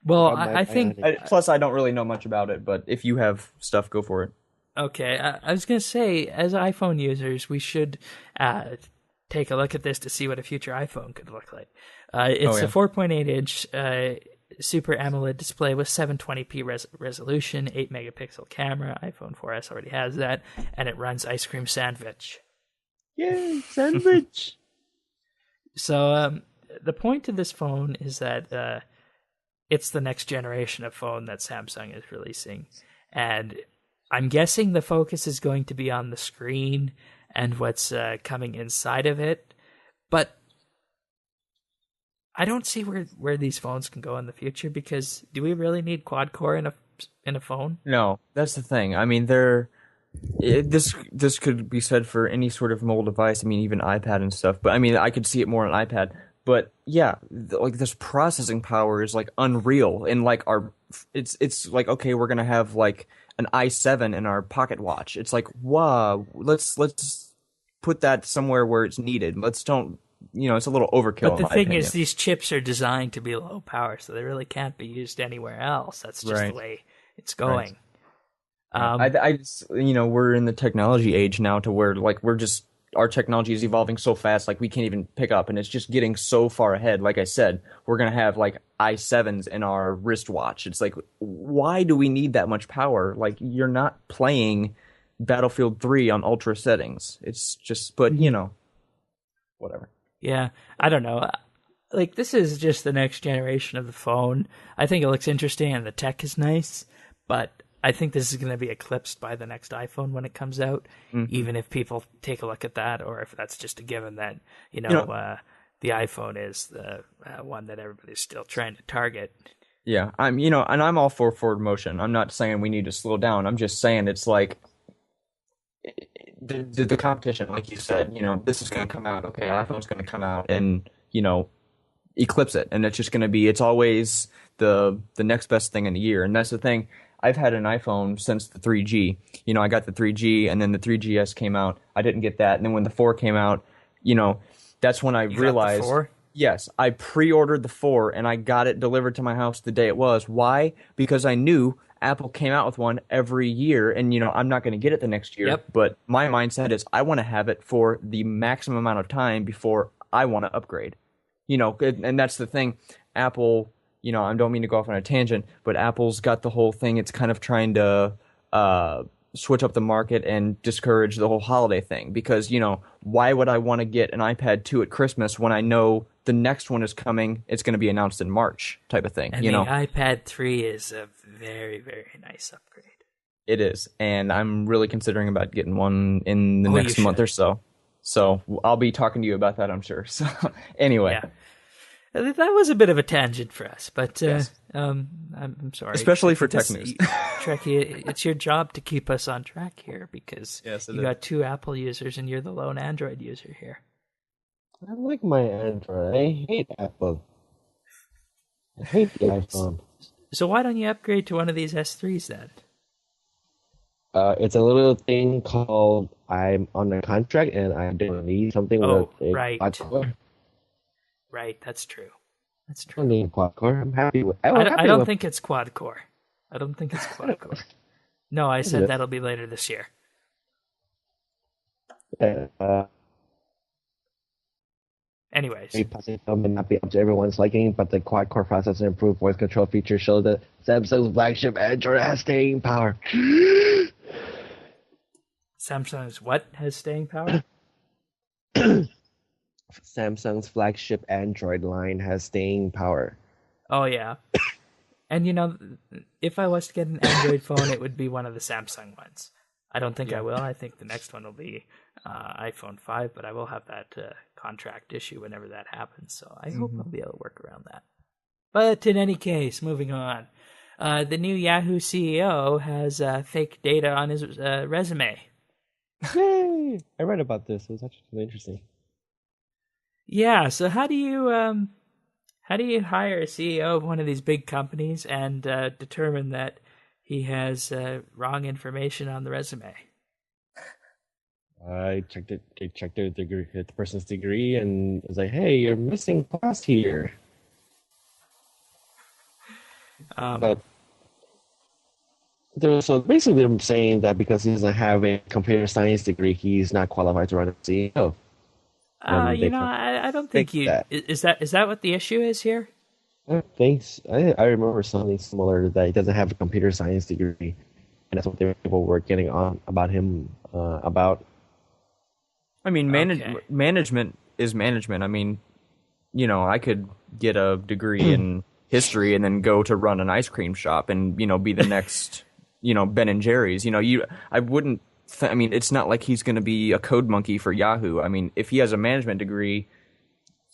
Well, I think. Plus, I don't really know much about it, but if you have stuff, go for it. Okay, I was gonna say, as iPhone users, we should take a look at this to see what a future iPhone could look like. It's a 4.8-inch Super AMOLED display with 720p resolution, 8-megapixel camera. iPhone 4S already has that, and it runs Ice Cream Sandwich. Yay, sandwich! So the point of this phone is that it's the next generation of phone that Samsung is releasing, and I'm guessing the focus is going to be on the screen and what's coming inside of it, but I don't see where these phones can go in the future, because do we really need quad core in a phone? No, that's the thing. I mean, this could be said for any sort of mobile device. I mean, even iPad and stuff. But I mean, I could see it more on iPad. But yeah, like this processing power is like unreal. And like it's like, okay, we're gonna have like an i7 in our pocket watch. It's like, wow, let's put that somewhere where it's needed. Let's don't. It's a little overkill. But the thing is, these chips are designed to be low power, so they really can't be used anywhere else. That's just the way it's going. Right. We're in the technology age now to where like we're just our technology is evolving so fast, like we can't even pick up, and it's just getting so far ahead. Like I said, we're gonna have like i7s in our wristwatch. It's like, why do we need that much power? Like, you're not playing Battlefield 3 on ultra settings. It's just, but whatever. Yeah, I don't know. Like, this is just the next generation of the phone. I think it looks interesting and the tech is nice, but I think this is going to be eclipsed by the next iPhone when it comes out, even if people take a look at that, or if that's just a given that, the iPhone is the one that everybody's still trying to target. Yeah, I'm all for forward motion. I'm not saying we need to slow down. I'm just saying it's like the competition, like you said, this is going to come out. Okay, iPhone's going to come out and, eclipse it. And it's just going to be, it's always the next best thing in a year. And that's the thing. I've had an iPhone since the 3G. I got the 3G, and then the 3GS came out. I didn't get that. And then when the 4 came out, that's when I realized. Got the 4? Yes, I pre-ordered the 4, and I got it delivered to my house the day it was. Why? Because I knew Apple came out with one every year, and, I'm not going to get it the next year. Yep. But my mindset is I want to have it for the maximum amount of time before I want to upgrade. And that's the thing. Apple, I don't mean to go off on a tangent, but Apple's got the whole thing. It's kind of trying to switch up the market and discourage the whole holiday thing. Because, why would I want to get an iPad 2 at Christmas when I know the next one is coming? It's going to be announced in March, type of thing. And the iPad 3 is a very, very nice upgrade. It is. And I'm really considering about getting one in the next month or so. So I'll be talking to you about that, I'm sure. So anyway. Yeah. That was a bit of a tangent for us, but yes. I'm sorry. Especially for tech news. Trekkie, it's your job to keep us on track here, because you got 2 Apple users and you're the lone Android user here. I like my Android. I hate Apple. I hate the iPhone. So why don't you upgrade to one of these S3s then? It's a little thing called I'm on a contract and I don't need something with a quad core. Right, that's true. That's I true. don't need a quad core. I'm happy with. I don't think it's quad core. I don't think it's quad core. No, I said that'll be later this year. Anyways, May not be up to everyone's liking, but the quad core processor and improved voice control features show that Samsung's flagship Android has staying power. Samsung's what has staying power? Samsung's flagship Android line has staying power. Oh, yeah. And, if I was to get an Android phone, it would be one of the Samsung ones. I don't think I will. I think the next one will be iPhone 5, but I will have that contract issue whenever that happens. So I hope I'll be able to work around that. But in any case, moving on. The new Yahoo CEO has fake data on his resume. Hey, I read about this. It was actually really interesting. Yeah, so how do you hire a CEO of one of these big companies and determine that he has wrong information on the resume? I checked it. They checked the degree, the person's degree, and it was like, "Hey, you're missing class here." But so basically, they're saying that because he doesn't have a computer science degree, he's not qualified to run a CEO. I don't think you. Is that what the issue is here? Thanks. I remember something similar, that he doesn't have a computer science degree, and that's what people were getting on about him about. I mean, management is management. I mean, I could get a degree in history and then go to run an ice cream shop and be the next Ben and Jerry's. I wouldn't. It's not like he's going to be a code monkey for Yahoo. I mean, if he has a management degree,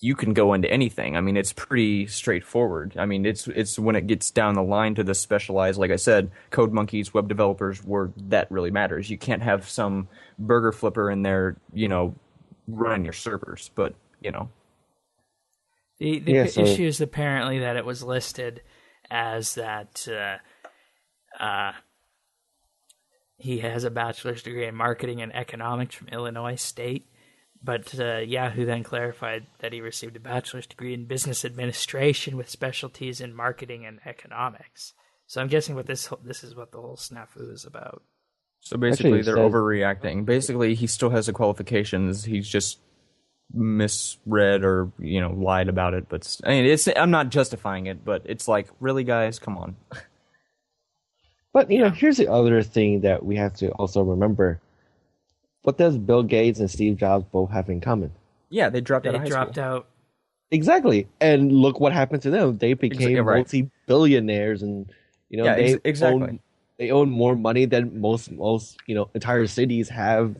you can go into anything. I mean, it's pretty straightforward. I mean, it's when it gets down the line to the specialized, like I said, code monkeys, web developers, where that really matters. You can't have some burger flipper in there, running your servers. But the issue is apparently that it was listed as that he has a bachelor's degree in marketing and economics from Illinois State. But Yahoo then clarified that he received a bachelor's degree in business administration with specialties in marketing and economics. So I'm guessing what this is what the whole snafu is about. So basically, Actually, they're it says- overreacting. Basically, he still has the qualifications. He's just misread or lied about it. But I mean, I'm not justifying it, but it's like, really, guys, come on. But here's the other thing that we have to also remember. What does Bill Gates and Steve Jobs both have in common? Yeah, they dropped out They of high dropped school. out. Exactly. And look what happened to them. They became right. multi-billionaires, and Yeah, exactly. They own more money than most entire cities have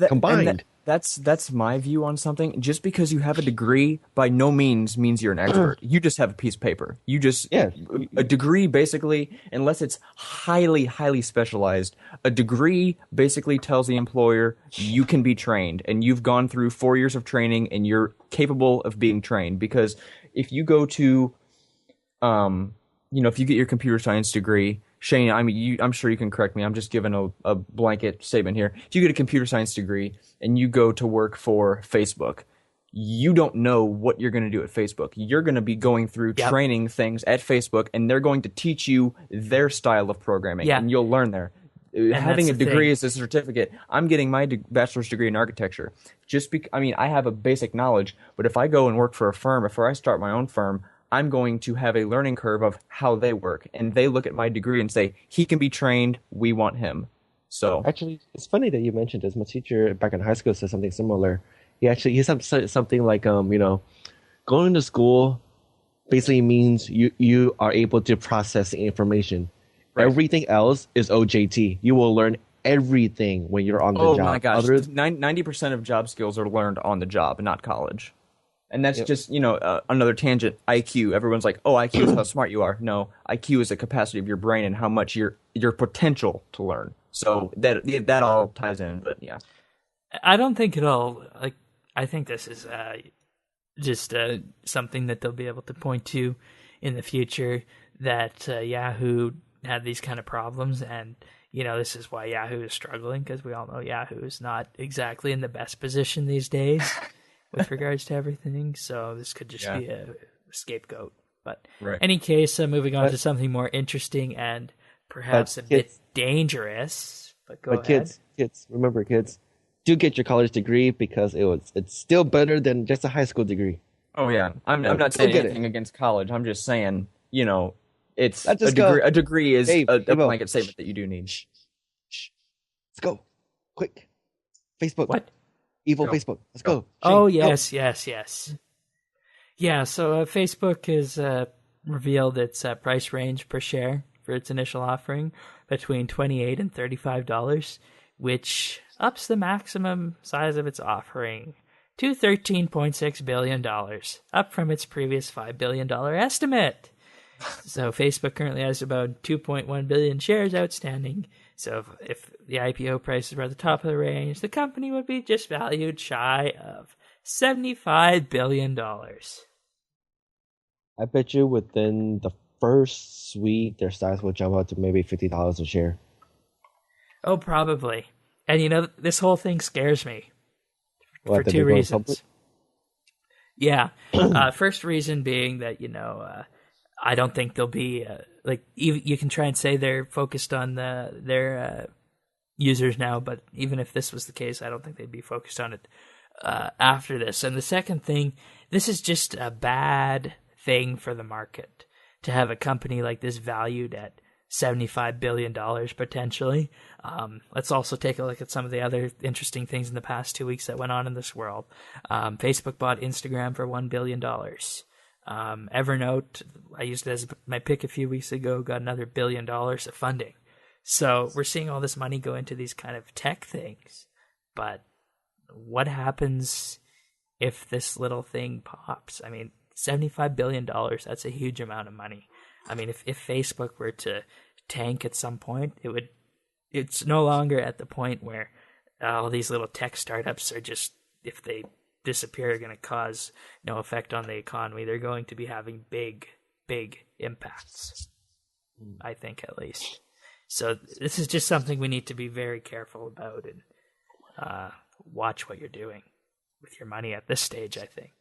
combined. That's my view on something. Just because you have a degree by no means you're an expert. You just have a piece of paper. A degree basically, unless it's highly, highly specialized, a degree basically tells the employer you can be trained and you've gone through 4 years of training and you're capable of being trained. Because if you go to, if you get your computer science degree, Shane, I'm sure you can correct me. I'm just giving a blanket statement here. If you get a computer science degree and you go to work for Facebook, you don't know what you're going to do at Facebook. You're going to be going through training things at Facebook, and they're going to teach you their style of programming, and you'll learn there. Having a degree as a certificate, I'm getting my bachelor's degree in architecture. I have a basic knowledge, but if I go and work for a firm, if I start my own firm, I'm going to have a learning curve of how they work. And they look at my degree and say, he can be trained, we want him. So actually, it's funny that you mentioned this. My teacher back in high school said something similar. He said something like, going to school basically means you are able to process the information. Right. Everything else is OJT. You will learn everything when you're on the job. Oh my gosh, 90% of job skills are learned on the job, not college. And that's just, another tangent. IQ. Everyone's like, oh, IQ is how smart you are. No, IQ is the capacity of your brain and how much your potential to learn. So that all ties in, but yeah. I don't think it'll, I think this is just something that they'll be able to point to in the future, that Yahoo had these kind of problems, and this is why Yahoo is struggling, because we all know Yahoo is not exactly in the best position these days with regards to everything. So this could just be a scapegoat. But in any case, moving on to something more interesting and perhaps a bit dangerous. But go ahead. Kids, remember, kids, do get your college degree, because it's still better than just a high school degrey. Oh yeah, I'm not saying anything against college. I'm just saying, it's a degree. Go. A degree is a blanket statement that you do need. Shh. Let's go, quick. Facebook. What? Evil Facebook. Let's go. Shane, oh yes. Yeah. So Facebook has revealed its price range per share for its initial offering between $28 and $35, which ups the maximum size of its offering to $13.6 billion, up from its previous $5 billion estimate. So Facebook currently has about 2.1 billion shares outstanding. So if the IPO prices were at the top of the range, the company would be just valued shy of $75 billion. I bet you within the first week, their stocks will jump up to maybe $50 a share. Oh, probably. And this whole thing scares me for What, two reasons. Yeah. First reason being that, I don't think they'll be you can try and say they're focused on their users now, but even if this was the case, I don't think they'd be focused on it after this. And the second thing, this is just a bad thing for the market to have a company like this valued at $75 billion potentially. Let's also take a look at some of the other interesting things in the past 2 weeks that went on in this world. Facebook bought Instagram for $1 billion. Evernote, I used it as my pick a few weeks ago, got another $1 billion of funding. So we're seeing all this money go into these kind of tech things. But what happens if this little thing pops? I mean, $75 billion, that's a huge amount of money. I mean, if Facebook were to tank at some point, it's no longer at the point where all these little tech startups are just, if they disappear, are going to cause no effect on the economy. They're going to be having big impacts, I think, at least. So this is just something we need to be very careful about and watch what you're doing with your money at this stage, I think.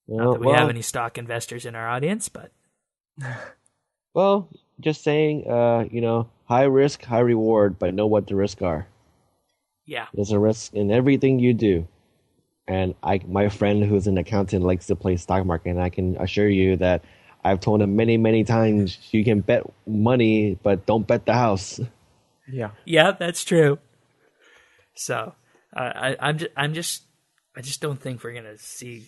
Not that we have any stock investors in our audience, but... Well, just saying, high risk, high reward, but know what the risks are. Yeah. There's a risk in everything you do. And my friend who's an accountant likes to play stock market, and I can assure you that I've told him many, many times you can bet money, but don't bet the house. Yeah. Yeah, that's true. So, I just don't think we're gonna see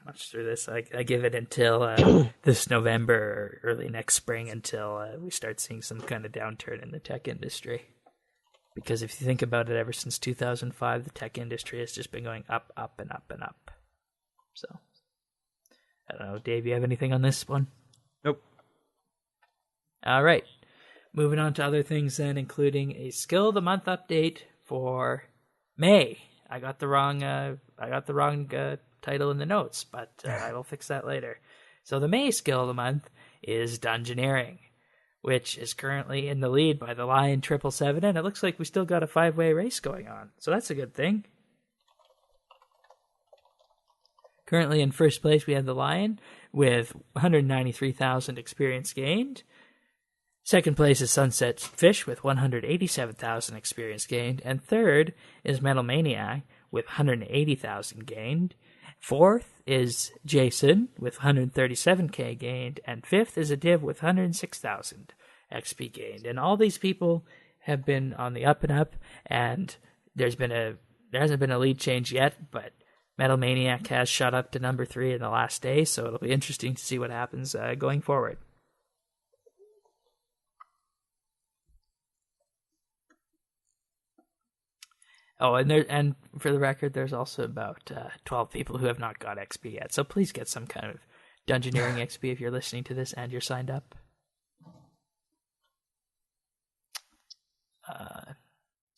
much through this. I give it until this November or early next spring until we start seeing some kind of downturn in the tech industry. Because if you think about it, ever since 2005, the tech industry has just been going up, up, and up, and up. So, I don't know, Dave, you have anything on this one? Nope. All right. Moving on to other things then, including a Skill of the Month update for May. I got the wrong title in the notes, but I will fix that later. So the May Skill of the Month is Dungeoneering, which is currently in the lead by the Lion 777, and it looks like we still got a 5-way race going on. So that's a good thing. Currently in first place, we have the Lion with 193,000 experience gained. Second place is Sunset Fish with 187,000 experience gained. And third is Metal Maniac with 180,000 gained. Fourth is Jason with 137k gained. And fifth is a Div with 106,000 XP gained. And all these people have been on the up and up. And there hasn't been a lead change yet, but Metal Maniac has shot up to number 3 in the last day. So it'll be interesting to see what happens going forward. Oh, and for the record, there's also about 12 people who have not got XP yet. So please get some kind of Dungeoneering XP if you're listening to this and you're signed up.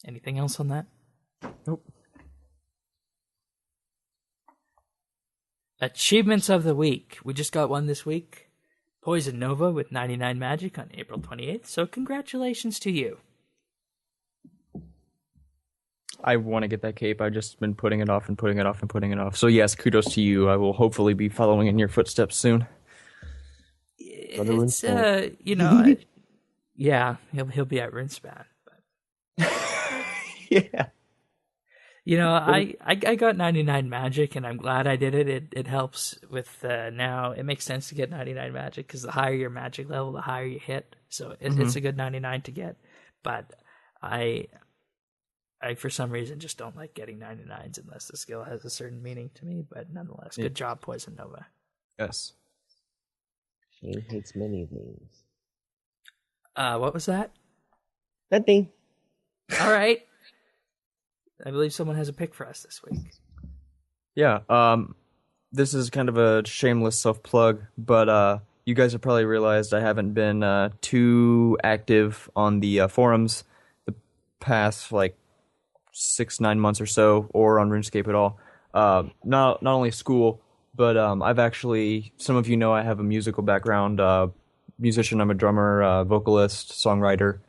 Anything else on that? Nope. Achievements of the week. We just got one this week. Poison Nova with 99 magic on April 28th. So congratulations to you. I want to get that cape. I've just been putting it off and putting it off and putting it off. So yes, kudos to you. I will hopefully be following in your footsteps soon. It's yeah, he'll be at Runespan. But Yeah. I got 99 magic, and I'm glad I did it. It helps with now. It makes sense to get 99 magic because the higher your magic level, the higher you hit. So it's a good 99 to get. But I for some reason just don't like getting 99s unless the skill has a certain meaning to me. But nonetheless, good job, Poison Nova. Yes. Shane hates many things. What was that? Nothing. All right. I believe someone has a pick for us this week. Yeah. This is kind of a shameless self-plug, but you guys have probably realized I haven't been too active on the forums the past 6-9 months or so, or on RuneScape at all. Not only school, but I've actually, some of you know I have a musical background, musician. I'm a drummer, vocalist, songwriter,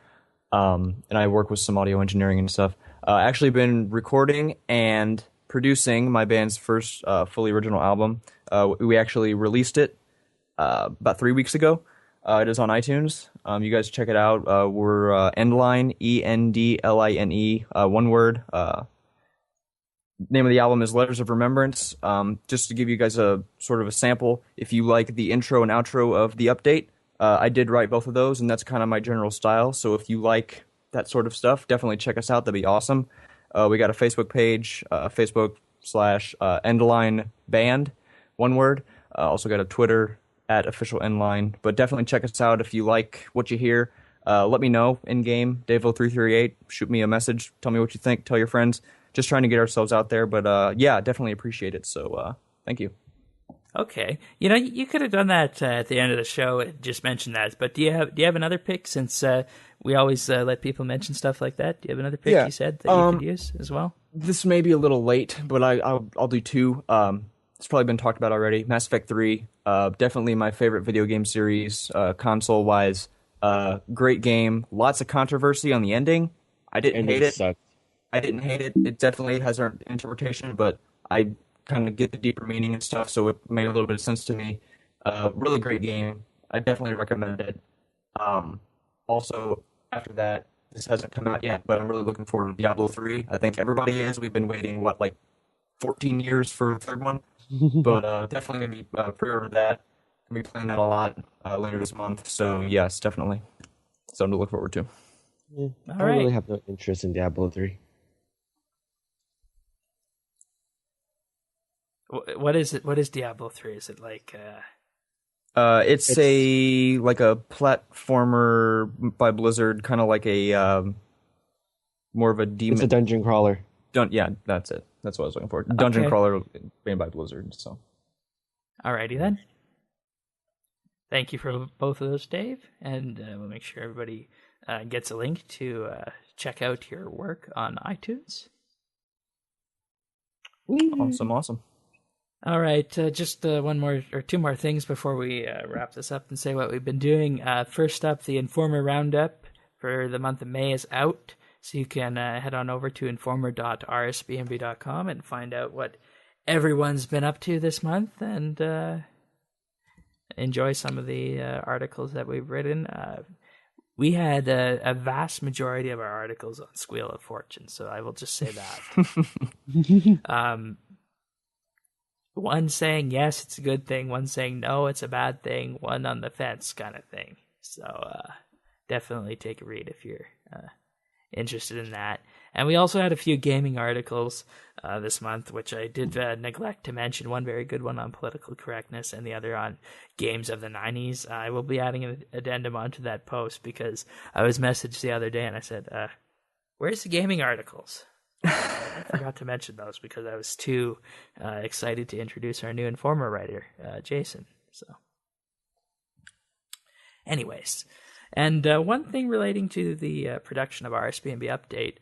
and I work with some audio engineering and stuff. Actually been recording and producing my band's first fully original album. We actually released it about 3 weeks ago. It is on iTunes. You guys check it out. We're Endline, ENDLINE, one word. Name of the album is Letters of Remembrance. Just to give you guys a sort of a sample, if you like the intro and outro of the update, I did write both of those, and that's kind of my general style. So if you like that sort of stuff, definitely check us out. That'd be awesome. We got a Facebook page, Facebook/EndlineBand, one word. Also got a Twitter @officialendline. But definitely check us out if you like what you hear. Let me know in game, Davo338. Shoot me a message. Tell me what you think. Tell your friends. Just trying to get ourselves out there. But yeah, definitely appreciate it. So thank you. Okay, you could have done that at the end of the show. Just mentioned that. But do you have another pick? Since we always let people mention stuff like that. Do you have another pick? Yeah. You said that you could use as well. This may be a little late, but I'll do two. It's probably been talked about already. Mass Effect 3, definitely my favorite video game series, console-wise. Great game. Lots of controversy on the ending. I didn't hate it. Sucked. I didn't hate it. It definitely has our interpretation, but I kind of get the deeper meaning and stuff, so it made a little bit of sense to me. Really great game. I definitely recommend it. Also, after that, this hasn't come out yet, but I'm really looking forward to Diablo 3. I think everybody is. We've been waiting, like 14 years for the third one? But definitely going to be pre-order that. Going to be playing that a lot later this month. So, yes, definitely. Something to look forward to. Yeah, All I right. really have no interest in Diablo 3. What is it? What is Diablo 3? Is it like It's It's a platformer by Blizzard, kind of like a more of a it's a demon. dungeon crawler. Yeah, that's it. That's what I was looking for. Dungeon Okay. crawler made by Blizzard. So Alrighty then. Thank you for both of those, Dave, and we'll make sure everybody gets a link to check out your work on iTunes. awesome. All right, just one more or two more things before we wrap this up and say what we've been doing. First up, the Informer Roundup for the month of May is out, so you can head on over to informer.rsbnb.com and find out what everyone's been up to this month and enjoy some of the articles that we've written. We had a vast majority of our articles on Squeal of Fortune, so I will just say that. One saying yes, it's a good thing. One saying no, it's a bad thing. One on the fence kind of thing. So definitely take a read if you're interested in that. And we also had a few gaming articles this month, which I did neglect to mention. One very good one on political correctness and the other on games of the 90s. I will be adding an addendum onto that post because I was messaged the other day and I said, where's the gaming articles? I forgot to mention those because I was too excited to introduce our new Informer writer, Jason. So, anyways, and one thing relating to the production of RSBANB Update,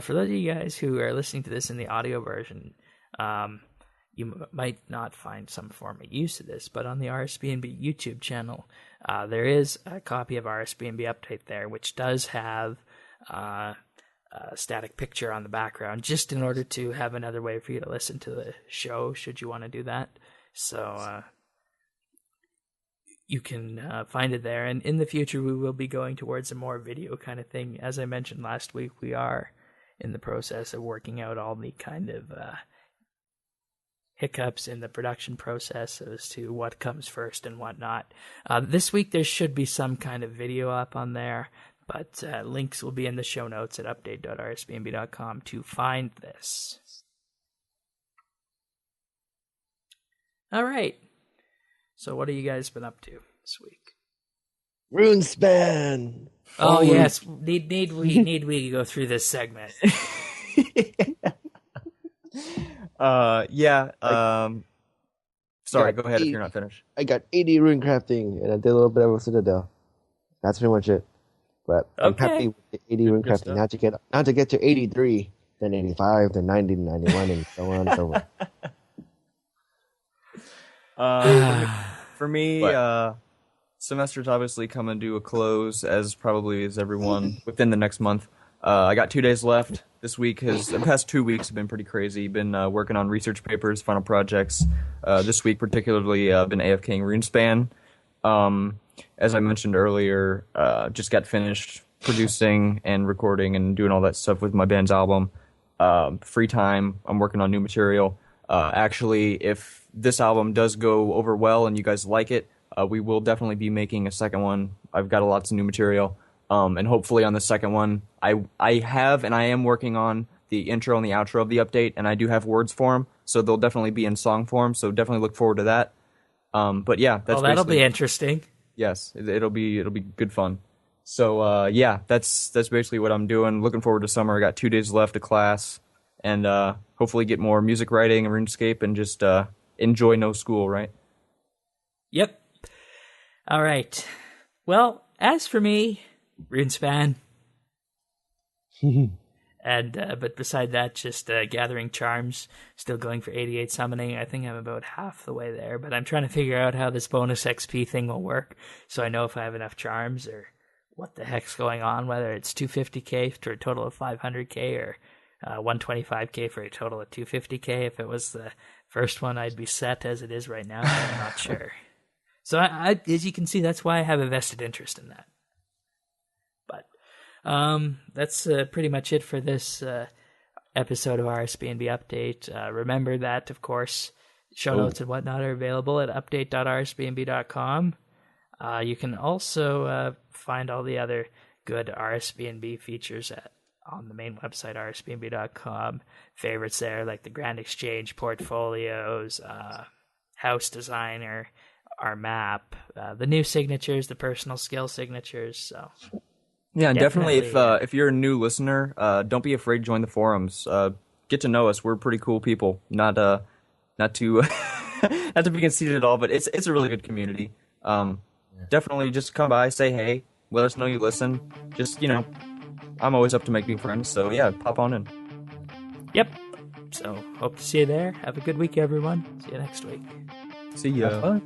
for those of you guys who are listening to this in the audio version, you might not find some form of use of this, but on the RSBANB YouTube channel, there is a copy of RSBANB Update there, which does have a static picture on the background, just in order to have another way for you to listen to the show, should you want to do that. So you can find it there. And in the future, we will be going towards a more video kind of thing. As I mentioned last week, we are in the process of working out all the kind of hiccups in the production process as to what comes first and what not. This week, there should be some kind of video up on there, but links will be in the show notes at update.rsbnb.com to find this. All right. So what have you guys been up to this week? Runespan. Oh yes, need we go through this segment? Yeah. Sorry, go ahead if you're not finished. I got 80 Runecrafting, and I did a little bit of a Citadel. That's pretty much it. But I'm Okay. happy with the 80 Runecrafting. stuff. Not to get to 83, then 85, then 90, 91, and so on and so on. For me, semester's obviously coming to a close, as probably is everyone within the next month. I got 2 days left. This week the past 2 weeks have been pretty crazy. Been working on research papers, final projects. This week particularly, been AFKing Runespan. As I mentioned earlier, just got finished producing and recording and doing all that stuff with my band's album. Free time, I'm working on new material. Actually, if this album does go over well and you guys like it, we will definitely be making a second one. I've got lots of new material. And hopefully on the second one, I have and I am working on the intro and the outro of the update, and I do have words for them, so they'll definitely be in song form, so definitely look forward to that. But yeah, that's That'll basically- be interesting. Yes, it'll be good fun. So yeah, that's basically what I'm doing. Looking forward to summer. I got 2 days left of class, and hopefully get more music writing and RuneScape, and just enjoy no school. Right? Yep. All right. Well, as for me, Runespan. And but beside that, just gathering charms, still going for 88 summoning. I think I'm about half the way there, but I'm trying to figure out how this bonus XP thing will work, so I know if I have enough charms or what the heck's going on, whether it's 250k for a total of 500k or 125k for a total of 250k. If it was the first one, I'd be set as it is right now, but I'm not sure. So I, as you can see, that's why I have a vested interest in that. That's pretty much it for this episode of RSBANB Update. Remember that, of course, show notes and whatnot are available at update.rsbnb.com. You can also find all the other good RSBNB features on the main website, rsbnb.com. Favorites there, like the Grand Exchange portfolios, House Designer, our map, the new signatures, the personal skill signatures. So yeah, and definitely if you're a new listener, don't be afraid to join the forums. Get to know us. We're pretty cool people. Not to not to be conceited at all, but it's a really good community. Definitely just come by, say hey, let us know you listen. Just, I'm always up to make new friends, so yeah, pop on in. Yep. So hope to see you there. Have a good week, everyone. See you next week. See ya. Bye.